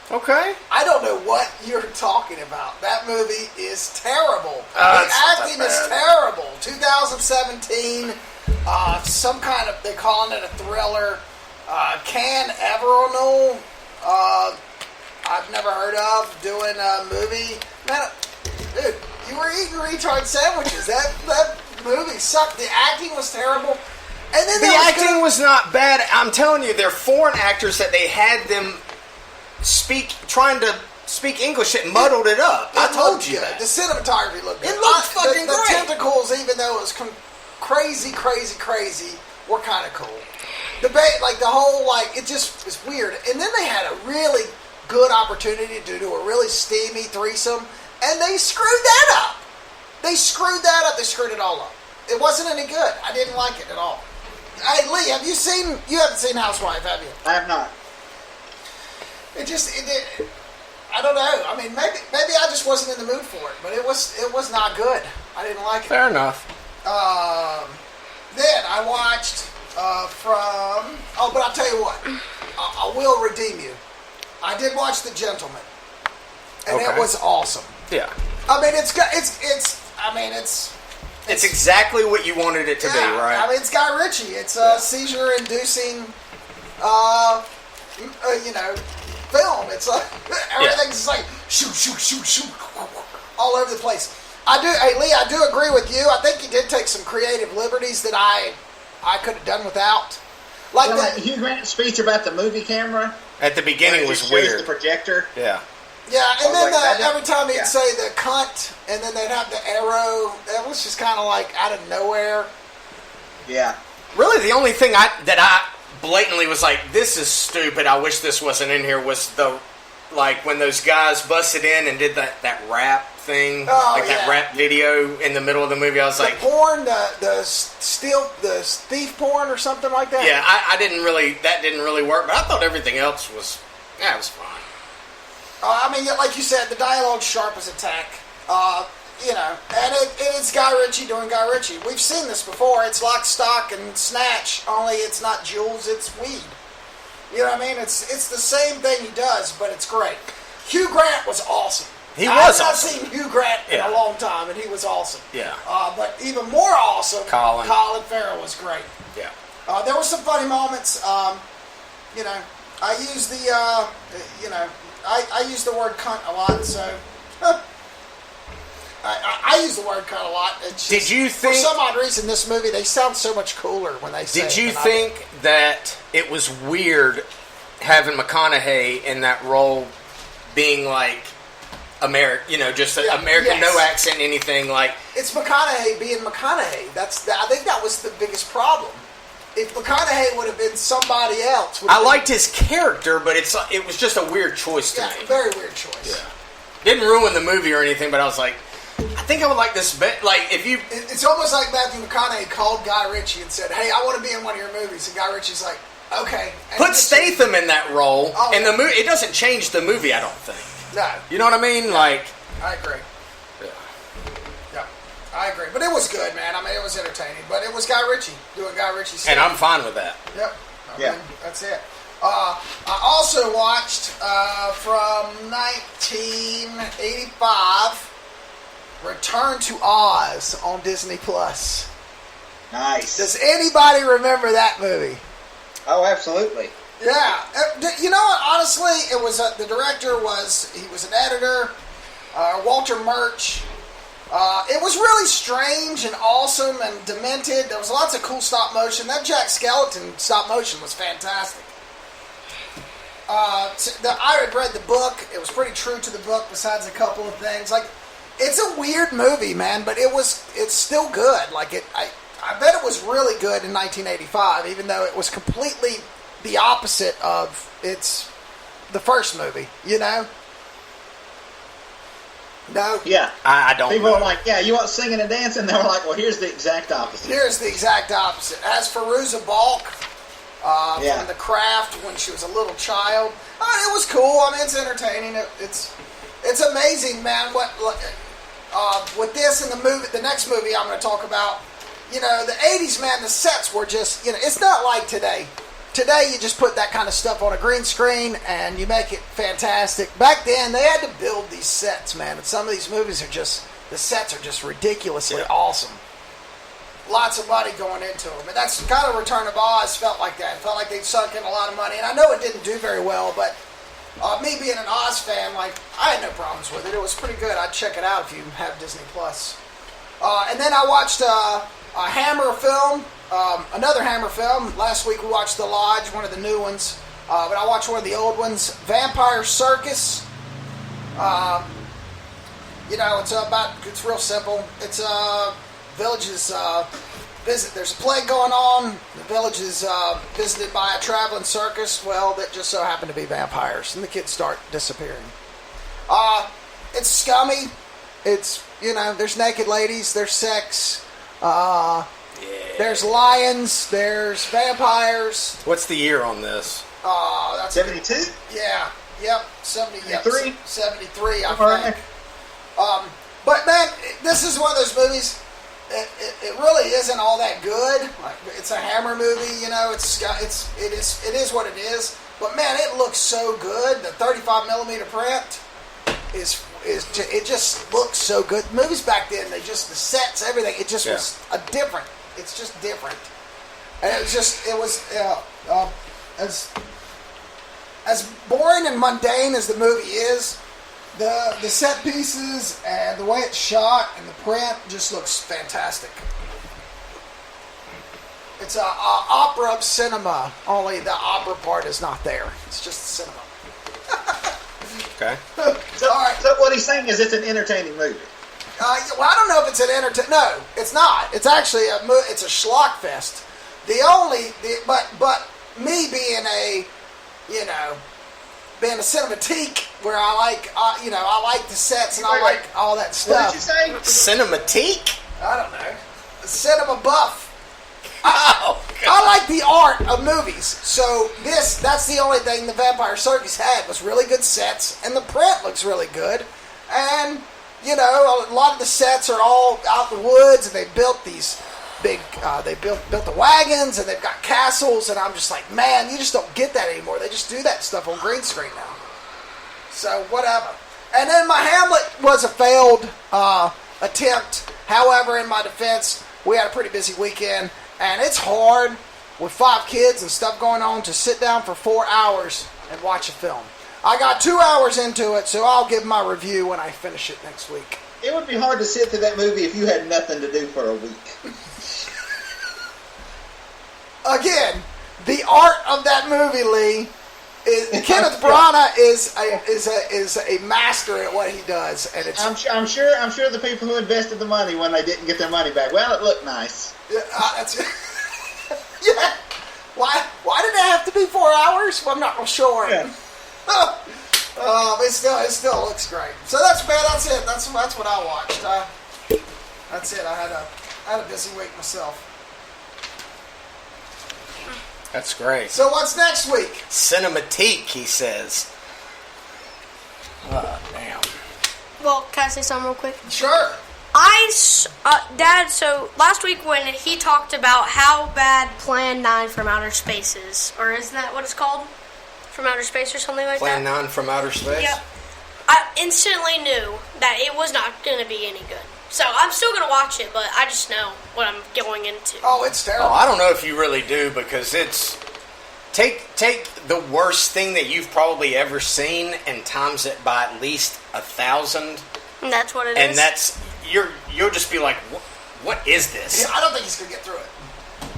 [SPEAKER 8] Okay.
[SPEAKER 5] I don't know what you're talking about. That movie is terrible. The acting is terrible. 2017, some kind of, they're calling it a thriller. Can Everall, I've never heard of, doing a movie. Man, dude, you were eating retard sandwiches. That movie sucked. The acting was terrible. And then
[SPEAKER 8] the acting was not bad. I'm telling you, they're foreign actors that they had them trying to speak English. It muddled it up. I told you that.
[SPEAKER 5] The cinematography looked good.
[SPEAKER 8] It looked fucking
[SPEAKER 5] the
[SPEAKER 8] great.
[SPEAKER 5] The tentacles, even though it was crazy, were kind of cool. The whole, it just was weird. And then they had a really good opportunity to do a really steamy threesome, and they screwed that up. They screwed it all up. It wasn't any good. I didn't like it at all. Hey, Lee, you haven't seen Housewife, have you?
[SPEAKER 11] I have not.
[SPEAKER 5] I don't know. I mean, maybe I just wasn't in the mood for it, but it was not good. I didn't like it.
[SPEAKER 8] Fair enough.
[SPEAKER 5] Then I watched but I'll tell you what, I will redeem you. I did watch The Gentleman, and it was awesome.
[SPEAKER 8] Yeah.
[SPEAKER 5] I mean, it's
[SPEAKER 8] exactly what you wanted it to be, right?
[SPEAKER 5] I mean, it's Guy Ritchie. It's seizure-inducing, film. It's like everything's just like shoot, all over the place. Hey Lee, I do agree with you. I think he did take some creative liberties that I could have done without.
[SPEAKER 11] Hugh Grant's speech about the movie camera
[SPEAKER 8] at the beginning was weird.
[SPEAKER 11] The projector.
[SPEAKER 8] Yeah.
[SPEAKER 5] Yeah, and then
[SPEAKER 11] like,
[SPEAKER 5] every time he'd
[SPEAKER 11] yeah.
[SPEAKER 5] say the cunt, and then they'd have the arrow. That was just kind of like out of nowhere.
[SPEAKER 11] Yeah.
[SPEAKER 8] Really, the only thing that I blatantly was like, this is stupid, I wish this wasn't in here, was when those guys busted in and did that rap thing, that rap video in the middle of the movie. I was like,
[SPEAKER 5] porn, the thief porn or something like that.
[SPEAKER 8] Yeah, that didn't really work, but I thought everything else was, it was fine.
[SPEAKER 5] I mean, like you said, the dialogue's sharp as a tack. And it's Guy Ritchie doing Guy Ritchie. We've seen this before. It's Lock, Stock, and Snatch, only it's not jewels, it's weed. You know what I mean? It's the same thing he does, but it's great. Hugh Grant was awesome. I've not seen Hugh Grant in a long time, and he was awesome.
[SPEAKER 8] Yeah.
[SPEAKER 5] But even more awesome,
[SPEAKER 8] Colin
[SPEAKER 5] Farrell was great.
[SPEAKER 8] Yeah.
[SPEAKER 5] There were some funny moments. I use I use the word cunt a lot, so I use the word cunt a lot. It's just,
[SPEAKER 8] did you think,
[SPEAKER 5] for some odd reason, this movie, they sound so much cooler when they say it.
[SPEAKER 8] Did you think that it was weird having McConaughey in that role, being like American, American, no accent, anything like? It's
[SPEAKER 5] McConaughey being McConaughey. I think that was the biggest problem. If McConaughey would have been somebody else,
[SPEAKER 8] I liked his character, but it was just a weird choice to me.
[SPEAKER 5] Very weird choice.
[SPEAKER 8] Yeah, didn't ruin the movie or anything, but I was like, I think I would like this bit. Like,
[SPEAKER 5] it's almost like Matthew McConaughey called Guy Ritchie and said, "Hey, I want to be in one of your movies," and Guy Ritchie's like, "Okay." And
[SPEAKER 8] put Statham in that role, and the movie, it doesn't change the movie, I don't think.
[SPEAKER 5] No,
[SPEAKER 8] you know what I mean?
[SPEAKER 5] Yeah.
[SPEAKER 8] Like,
[SPEAKER 5] I agree. Yeah, I agree. But it was good, man. I mean, it was entertaining. But it was Guy Ritchie doing Guy Ritchie stuff,
[SPEAKER 8] and I'm fine with that.
[SPEAKER 5] Yep. I mean, that's it. I also watched from 1985. Return to Oz on Disney Plus.
[SPEAKER 11] Nice.
[SPEAKER 5] Does anybody remember that movie?
[SPEAKER 11] Oh, absolutely.
[SPEAKER 5] Yeah. You know what? Honestly, it was the director was an editor, Walter Murch. It was really strange and awesome and demented. There was lots of cool stop motion. That Jack Skellington stop motion was fantastic. I had read the book. It was pretty true to the book, besides a couple of things. Like, it's a weird movie, man, but it's still good. Like, I bet it was really good in 1985, even though it was completely the opposite of the first movie, you know? No?
[SPEAKER 11] Yeah.
[SPEAKER 8] I don't
[SPEAKER 11] People
[SPEAKER 8] know.
[SPEAKER 11] are like, yeah, you want singing and dancing? They were like, well, here's the exact opposite.
[SPEAKER 5] Here's the exact opposite. As for Ruza Balk, from The Craft, when she was a little child, it was cool. I mean, it's entertaining. It's amazing, man, with this and the next movie I'm going to talk about, the 80s, man, the sets were just, it's not like today. Today, you just put that kind of stuff on a green screen and you make it fantastic. Back then, they had to build these sets, man. And some of these movies the sets are just ridiculously awesome. Lots of money going into them. And that's kind of Return of Oz felt like that. It felt like they'd sunk in a lot of money. And I know it didn't do very well, but me being an Oz fan, I had no problems with it. It was pretty good. I'd check it out if you have Disney Plus. And then I watched a Hammer film, another Hammer film. Last week we watched The Lodge, one of the new ones. But I watched one of the old ones, Vampire Circus. It's real simple. It's villages there's a plague going on. The village is visited by a traveling circus. Well, that just so happened to be vampires, and the kids start disappearing. It's scummy. It's there's naked ladies. There's sex. There's lions. There's vampires.
[SPEAKER 8] What's the year on this?
[SPEAKER 11] That's 72.
[SPEAKER 5] Yeah. Yep.
[SPEAKER 11] 73.
[SPEAKER 5] 73. I
[SPEAKER 11] think.
[SPEAKER 5] But man, this is one of those movies. It really isn't all that good. Like, it's a Hammer movie, it is what it is. But man, it looks so good. The 35mm print it just looks so good. Movies back then, the sets, everything, it just was different. It's just different. And as boring and mundane as the movie is, the set pieces and the way it's shot and the print just looks fantastic. It's an opera of cinema, only the opera part is not there. It's just cinema.
[SPEAKER 8] Okay.
[SPEAKER 11] So,
[SPEAKER 5] All right.
[SPEAKER 11] so what he's saying is it's an entertaining movie.
[SPEAKER 5] Well, I don't know if it's an No, it's not. It's actually it's a schlock fest. But me being being a Cinemateek, where I like, I like the sets and I like all that stuff.
[SPEAKER 11] What did you say?
[SPEAKER 8] Cinemateek?
[SPEAKER 5] I don't know. Cinema buff.
[SPEAKER 8] Oh, God.
[SPEAKER 5] I like the art of movies. So that's the only thing the Vampire Circus had was really good sets, and the print looks really good. And, a lot of the sets are all out in the woods, and they built these big, they built the wagons, and they've got castles, and I'm just like, man, you just don't get that anymore. They just do that stuff on green screen now. So, whatever. And then my Hamlet was a failed attempt. However, in my defense, we had a pretty busy weekend, and it's hard with 5 kids and stuff going on to sit down for 4 hours and watch a film. I got 2 hours into it, so I'll give my review when I finish it next week.
[SPEAKER 11] It would be hard to sit through that movie if you had nothing to do for a week.
[SPEAKER 5] Again, the art of that movie, Lee, Kenneth Branagh is a master at what he does, and it's.
[SPEAKER 11] I'm sure the people who invested the money when they didn't get their money back. Well, it looked nice.
[SPEAKER 5] Yeah, that's yeah. Why did it have to be 4 hours? Well, I'm not real sure.
[SPEAKER 11] Yeah.
[SPEAKER 5] It still looks great. So that's it. That's what I watched. That's it. I had a busy week myself.
[SPEAKER 8] That's great.
[SPEAKER 5] So what's next week?
[SPEAKER 8] Cinemateek, he says. Oh, damn.
[SPEAKER 10] Well, can I say something real quick?
[SPEAKER 5] Sure.
[SPEAKER 10] Dad, so last week when he talked about how bad Plan 9 from Outer Space is, or isn't that what it's called? From Outer Space or something like
[SPEAKER 8] Plan
[SPEAKER 10] that?
[SPEAKER 8] Plan 9 from Outer Space?
[SPEAKER 10] Yep. I instantly knew that it was not going to be any good. So I'm still going to watch it, but I just know what I'm going into.
[SPEAKER 5] Oh, it's terrible.
[SPEAKER 8] Oh, I don't know if you really do, because it's... Take the worst thing that you've probably ever seen and times it by at least 1,000.
[SPEAKER 10] And that's what it is?
[SPEAKER 8] And that's... You'll just be like, what is this?
[SPEAKER 5] Yeah, I don't think he's going to get through it.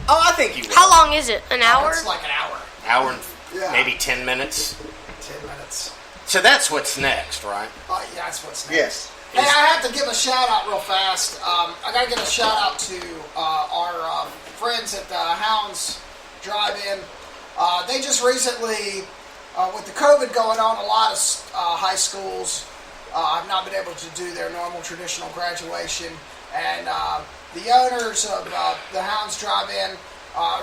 [SPEAKER 8] Oh, I think you will.
[SPEAKER 10] How long is it? An hour?
[SPEAKER 5] It's like an hour.
[SPEAKER 8] Hour and maybe 10 minutes.
[SPEAKER 5] 10 minutes.
[SPEAKER 8] So that's what's next, right?
[SPEAKER 5] Yeah, that's what's next.
[SPEAKER 11] Yes.
[SPEAKER 5] Hey, I have to give a shout out real fast. I got to give a shout out to our friends at the Hounds Drive-In. They just recently, with the COVID going on, a lot of high schools have not been able to do their normal traditional graduation. And the owners of the Hounds Drive-In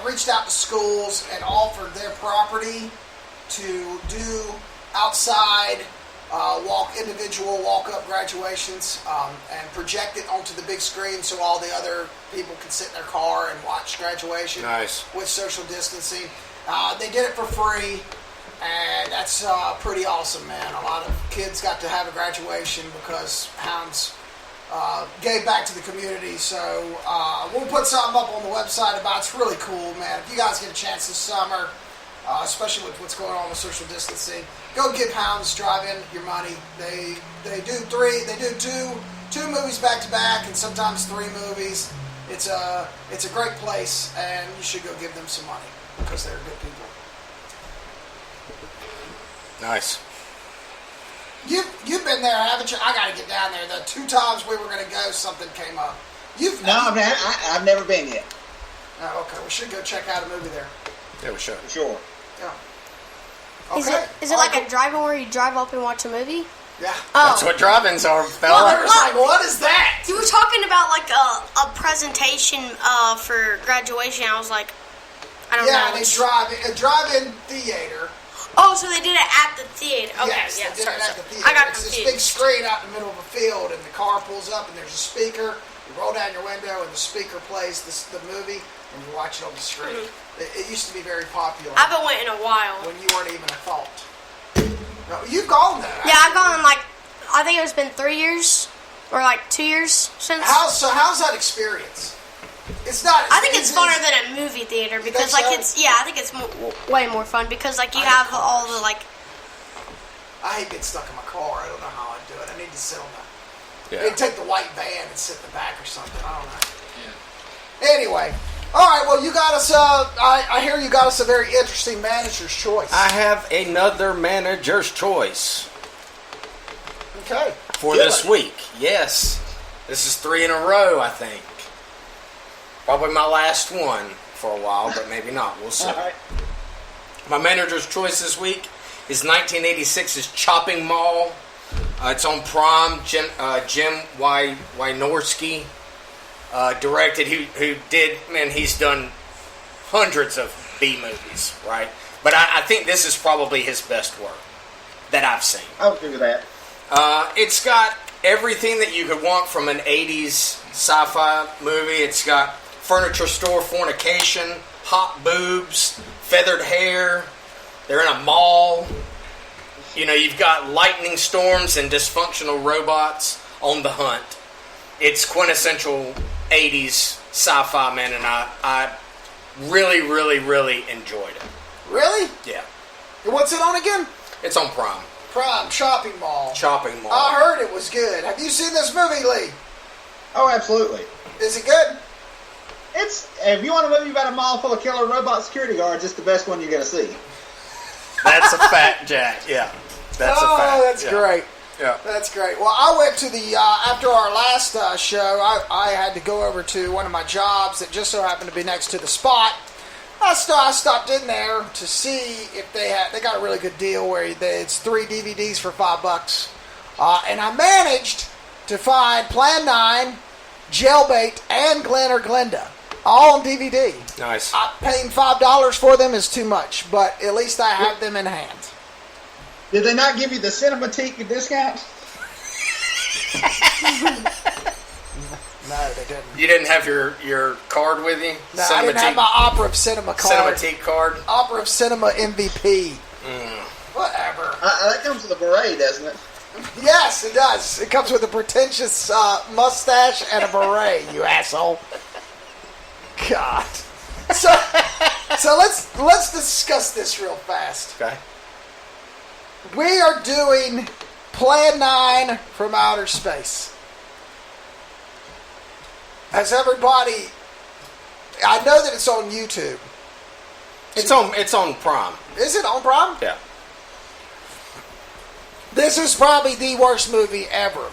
[SPEAKER 5] reached out to schools and offered their property to do outside individual walk-up graduations and project it onto the big screen so all the other people can sit in their car and watch graduation.
[SPEAKER 8] Nice.
[SPEAKER 5] With social distancing. They did it for free, and that's pretty awesome, man. A lot of kids got to have a graduation because Hounds gave back to the community. So we'll put something up on the website about it. It's really cool, man. If you guys get a chance this summer, especially with what's going on with social distancing, go give Hounds Drive-In your money. They do two movies back to back, and sometimes 3 movies. It's a great place, and you should go give them some money because they're good people.
[SPEAKER 8] Nice.
[SPEAKER 5] You've been there, haven't you? I got to get down there. The 2 times we were going to go, something came up.
[SPEAKER 11] I've never been yet.
[SPEAKER 5] Oh, okay. We should go check out a movie there.
[SPEAKER 8] Yeah, we should.
[SPEAKER 11] For sure.
[SPEAKER 5] Yeah. Okay.
[SPEAKER 10] Is it like a drive-in where you drive up and watch a movie?
[SPEAKER 5] Yeah.
[SPEAKER 10] Oh.
[SPEAKER 8] That's what drive-ins are,
[SPEAKER 5] Well,
[SPEAKER 8] fella.
[SPEAKER 5] I was like, what is that?
[SPEAKER 10] You were talking about like a presentation for graduation. I was like, I don't know.
[SPEAKER 5] Yeah, a drive-in theater.
[SPEAKER 10] Oh, so they did it at the theater. Okay,
[SPEAKER 5] Yes,
[SPEAKER 10] yeah,
[SPEAKER 5] they did
[SPEAKER 10] sorry.
[SPEAKER 5] it at the theater.
[SPEAKER 10] I got
[SPEAKER 5] It's this
[SPEAKER 10] confused.
[SPEAKER 5] big screen out in the middle of a field, and the car pulls up, and there's a speaker. You roll down your window, and the speaker plays the movie, and you watch it on the screen.
[SPEAKER 10] Mm-hmm.
[SPEAKER 5] It used to be very popular.
[SPEAKER 10] I haven't went in a while.
[SPEAKER 5] When you weren't even a thought. No, you've gone there.
[SPEAKER 10] Yeah, I've gone like, I think it's been 3 years or like 2 years since.
[SPEAKER 5] How's that experience? It's not.
[SPEAKER 10] I think it's funner than a movie theater because like I think it's way more fun because like you have all the like.
[SPEAKER 5] I hate getting stuck in my car. I don't know how I'd do it. I need to sit on the.
[SPEAKER 8] Yeah.
[SPEAKER 5] Maybe take the white van and sit in the back or something. I don't know. Yeah. Anyway. All right, well, you got us, I hear you got us a very interesting manager's choice.
[SPEAKER 8] I have another manager's choice.
[SPEAKER 5] Okay.
[SPEAKER 8] For this week. Yes. This is 3 in a row, I think. Probably my last one for a while, but maybe not. We'll see.
[SPEAKER 11] All right.
[SPEAKER 8] My manager's choice this week is 1986's Chopping Mall. It's on Prime. Jim Wynorski directed. Who did? Man, he's done hundreds of B movies, right? But I think this is probably his best work that I've seen.
[SPEAKER 11] I'll agree with that.
[SPEAKER 8] It's got everything that you could want from an 80s sci-fi movie. It's got furniture store fornication, hot boobs, feathered hair. They're in a mall. You know, you've got lightning storms and dysfunctional robots on the hunt. It's quintessential 80s sci-fi, man, and I really, really, really enjoyed it.
[SPEAKER 5] Really?
[SPEAKER 8] Yeah.
[SPEAKER 5] And what's it on again?
[SPEAKER 8] It's on Prime.
[SPEAKER 5] Prime Shopping Mall.
[SPEAKER 8] Shopping Mall.
[SPEAKER 5] I heard it was good. Have you seen this movie, Lee?
[SPEAKER 11] Oh, absolutely.
[SPEAKER 5] Is it good?
[SPEAKER 11] If you want a movie about a mall full of killer robot security guards, it's the best one you're going to see.
[SPEAKER 8] That's a fact, Jack. Yeah. That's a fact.
[SPEAKER 5] That's great.
[SPEAKER 8] Yeah.
[SPEAKER 5] That's great. Well, I went to the, after our last show, I had to go over to one of my jobs that just so happened to be next to the spot. I stopped in there to see if they got a really good deal where it's 3 DVDs for $5. And I managed to find Plan 9, Jailbait, and Glenn or Glenda. All on DVD.
[SPEAKER 8] Nice.
[SPEAKER 5] Paying $5 for them is too much, but at least I have them in hand.
[SPEAKER 11] Did they not give you the Cinemateek discount?
[SPEAKER 5] No, they didn't.
[SPEAKER 8] You didn't have your card with you?
[SPEAKER 5] No, I didn't have my Opera of Cinema card.
[SPEAKER 8] Cinemateek card?
[SPEAKER 5] Opera of Cinema MVP. Whatever.
[SPEAKER 11] That comes with a beret, doesn't it?
[SPEAKER 5] Yes, it does. It comes with a pretentious mustache and a beret, you asshole. God. So let's discuss this real fast.
[SPEAKER 8] Okay.
[SPEAKER 5] We are doing Plan 9 from Outer Space. Has everybody... I know that it's on YouTube.
[SPEAKER 8] It's on Prime.
[SPEAKER 5] Is it on Prime?
[SPEAKER 8] Yeah.
[SPEAKER 5] This is probably the worst movie ever.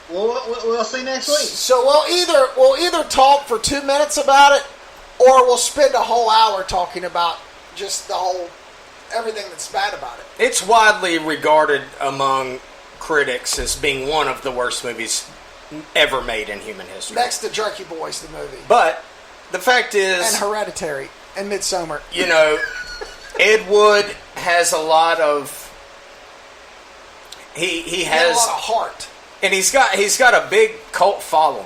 [SPEAKER 11] We'll see next week.
[SPEAKER 5] So we'll either talk for 2 minutes about it, or we'll spend a whole hour talking about just everything that's bad about it.
[SPEAKER 8] It's widely regarded among critics as being one of the worst movies ever made in human history.
[SPEAKER 5] Next to Jerky Boys, the movie.
[SPEAKER 8] But the fact is...
[SPEAKER 5] And Hereditary. And Midsommar.
[SPEAKER 8] You know, Ed Wood has a lot of... He has
[SPEAKER 5] a lot of heart.
[SPEAKER 8] And he's got a big cult following.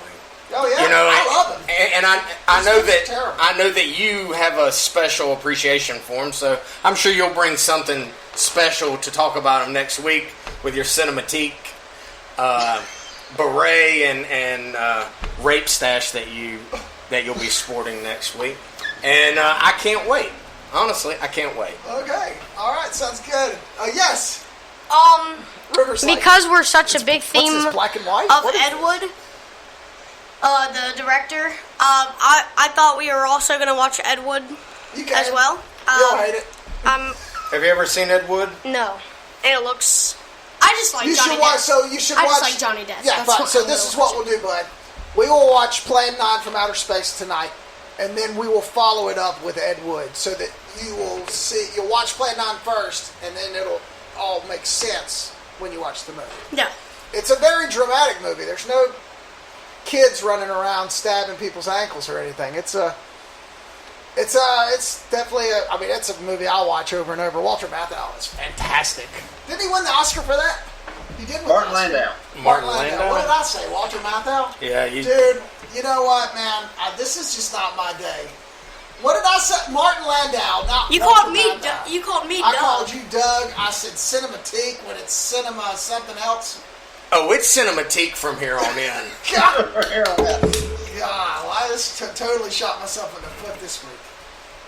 [SPEAKER 5] Oh yeah,
[SPEAKER 8] you know,
[SPEAKER 5] I love him.
[SPEAKER 8] And I know that you have a special appreciation for him. So I'm sure you'll bring something special to talk about him next week with your Cinemateek beret and rape stash that you'll be sporting next week. And I can't wait. Honestly, I can't wait.
[SPEAKER 5] Okay, all right, sounds good. Yes.
[SPEAKER 10] Riverside. Because we're such a big theme
[SPEAKER 5] what's this, black and white?
[SPEAKER 10] of Ed Wood, the director, I thought we were also going to watch Ed Wood as well.
[SPEAKER 5] You'll hate it.
[SPEAKER 8] Have you ever seen Ed Wood?
[SPEAKER 10] No. And it looks... I just like
[SPEAKER 5] you
[SPEAKER 10] Johnny
[SPEAKER 5] should watch,
[SPEAKER 10] Depp.
[SPEAKER 5] So you should watch...
[SPEAKER 10] I just like Johnny Depp.
[SPEAKER 5] Yeah,
[SPEAKER 10] That's
[SPEAKER 5] fine. So this is what we'll do, bud. We will watch Plan 9 from Outer Space tonight, and then we will follow it up with Ed Wood, so that you'll watch Plan 9 first, and then it'll all make sense when you watch the movie.
[SPEAKER 10] Yeah.
[SPEAKER 5] It's a very dramatic movie. There's no kids running around stabbing people's ankles or anything. It's definitely it's a movie I'll watch over and over. Walter Matthau is fantastic. Didn't he win the Oscar for that? He did win
[SPEAKER 11] Martin
[SPEAKER 5] the Oscar.
[SPEAKER 11] Landau.
[SPEAKER 5] Martin Landau. What did I say? Walter Matthau?
[SPEAKER 8] Yeah,
[SPEAKER 5] Dude, you know what, man? This is just not my day. What did I say? Martin Landau, not
[SPEAKER 10] You
[SPEAKER 5] Walter
[SPEAKER 10] called me
[SPEAKER 5] Matthau.
[SPEAKER 10] You called me
[SPEAKER 5] I
[SPEAKER 10] Doug.
[SPEAKER 5] called you Doug. I said Cinemateek when it's cinema something else.
[SPEAKER 8] Oh, it's Cinemateek from here on in.
[SPEAKER 5] God, well, I just totally shot myself in the foot this week.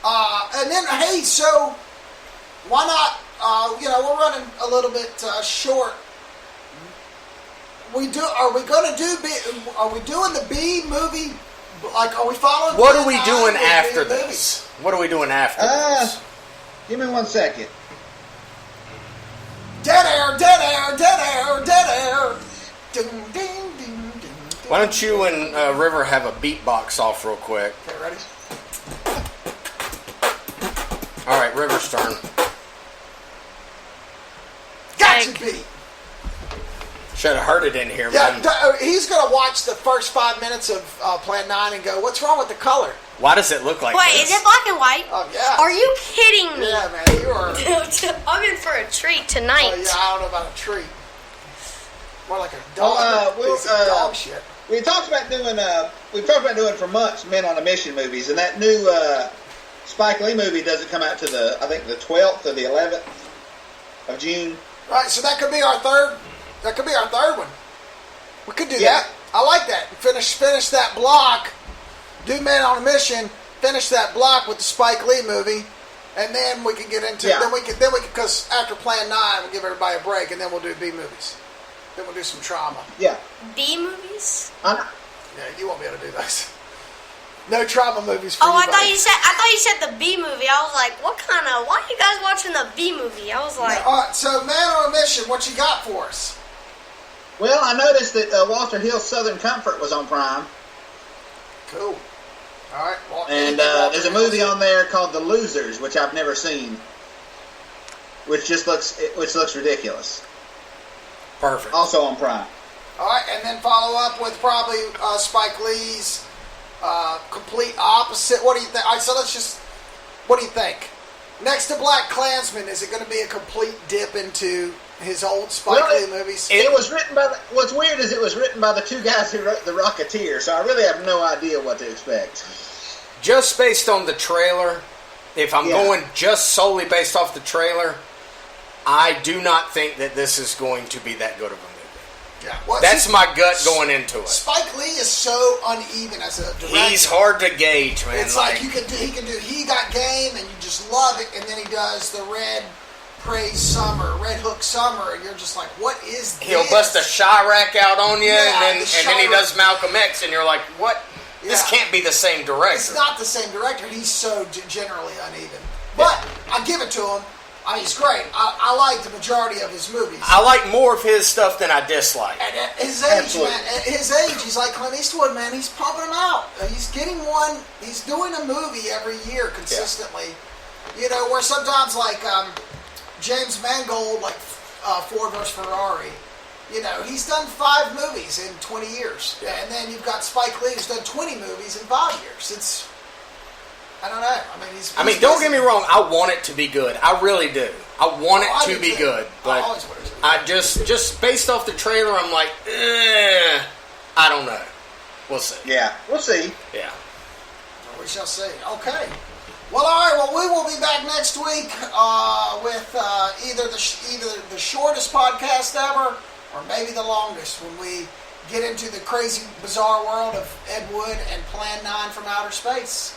[SPEAKER 5] And then, hey, so why not? We're running a little bit short. Are we doing the B movie? Like, are we following?
[SPEAKER 8] What are we doing after this? What are we doing after this?
[SPEAKER 11] Give me 1 second.
[SPEAKER 5] Dead air, dead air, dead air, dead air. Ding, ding, ding, ding, ding.
[SPEAKER 8] Why don't you and River have a beatbox off real quick?
[SPEAKER 5] Okay, ready?
[SPEAKER 8] All right, River's turn.
[SPEAKER 5] Gotcha beat.
[SPEAKER 8] Should have heard it in here,
[SPEAKER 5] Yeah,
[SPEAKER 8] man.
[SPEAKER 5] he's going to watch the first 5 minutes of Plan 9 and go, what's wrong with the color?
[SPEAKER 8] Why does it look like
[SPEAKER 10] Wait,
[SPEAKER 8] this?
[SPEAKER 10] is it black and white?
[SPEAKER 5] Oh, yeah.
[SPEAKER 10] Are you kidding me?
[SPEAKER 5] Yeah, man, you are.
[SPEAKER 10] I'm in for a treat tonight.
[SPEAKER 5] Oh, yeah, I don't know about a treat. More like a dog. Piece of dog shit.
[SPEAKER 11] We talked about doing for months Men on a Mission movies, and that new Spike Lee movie doesn't come out to the 12th or the 11th of June.
[SPEAKER 5] Right, so that could be our third. That could be our third one. We could do
[SPEAKER 11] Yeah.
[SPEAKER 5] that. I like that. Finish that block. Do Men on a Mission. Finish that block with the Spike Lee movie, and then we can get into.
[SPEAKER 11] Yeah.
[SPEAKER 5] Then we can because after Plan 9, we'll give everybody a break, and then we'll do B movies. Then we'll do some trauma.
[SPEAKER 11] Yeah.
[SPEAKER 10] B movies?
[SPEAKER 5] Yeah, you won't be able to do those. No trauma movies for
[SPEAKER 10] Oh,
[SPEAKER 5] you.
[SPEAKER 10] I thought you said the B movie. I was like, why are you guys watching the B movie? I was like,
[SPEAKER 5] All right, so Man on a Mission, what you got for us?
[SPEAKER 11] Well, I noticed that Walter Hill's Southern Comfort was on Prime.
[SPEAKER 5] Cool. All right. Well,
[SPEAKER 11] And there's a movie on there called The Losers, which I've never seen, which looks ridiculous.
[SPEAKER 8] Perfect.
[SPEAKER 11] Also on Prime.
[SPEAKER 5] All right, and then follow up with probably Spike Lee's complete opposite. What do you think? All right, so what do you think? Next to Black Klansman, is it going to be a complete dip into his old Spike Lee movies?
[SPEAKER 11] It was written by. What's weird is it was written by the two guys who wrote The Rocketeer, so I really have no idea what to expect.
[SPEAKER 8] Just based on the trailer, if I'm going just solely based off the trailer, I do not think that this is going to be that good of a movie.
[SPEAKER 5] Yeah. Well,
[SPEAKER 8] That's my gut going into it.
[SPEAKER 5] Spike Lee is so uneven as a director.
[SPEAKER 8] He's hard to gauge, man.
[SPEAKER 5] It's like he got game, and you just love it, and then he does the Red Hook Summer, and you're just like, what is this?
[SPEAKER 8] He'll bust a Chirac out on you,
[SPEAKER 5] Yeah,
[SPEAKER 8] and then he does Malcolm X, and you're like, what? This can't be the same director.
[SPEAKER 5] It's not the same director. He's so generally uneven. But I give it to him. I mean, he's great. I like the majority of his movies.
[SPEAKER 8] I like more of his stuff than I dislike.
[SPEAKER 5] At his age, man. At his age, he's like Clint Eastwood, man. He's pumping them out. He's getting one. He's doing a movie every year consistently. Yeah. You know, where sometimes like James Mangold, like Ford vs. Ferrari. You know, he's done 5 movies in 20 years. Yeah. And then you've got Spike Lee, who's done 20 movies in 5 years. I don't know. I mean,
[SPEAKER 8] don't get me wrong. I want it to be good. I really do. I want it to be good. But I just based off the trailer, I'm like, I don't know. We'll see.
[SPEAKER 11] Yeah, we'll see.
[SPEAKER 8] Yeah.
[SPEAKER 5] We shall see. Okay. Well, all right. Well, we will be back next week with either the shortest podcast ever, or maybe the longest, when we get into the crazy, bizarre world of Ed Wood and Plan 9 from outer space.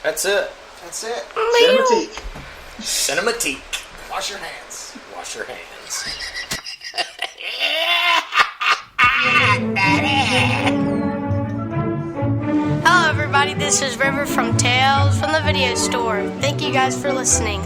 [SPEAKER 8] That's it.
[SPEAKER 11] Cinemateek.
[SPEAKER 8] Cinemateek.
[SPEAKER 5] Wash your hands.
[SPEAKER 8] Wash your hands.
[SPEAKER 10] Hello everybody, this is River from Tales from the Video Store. Thank you guys for listening.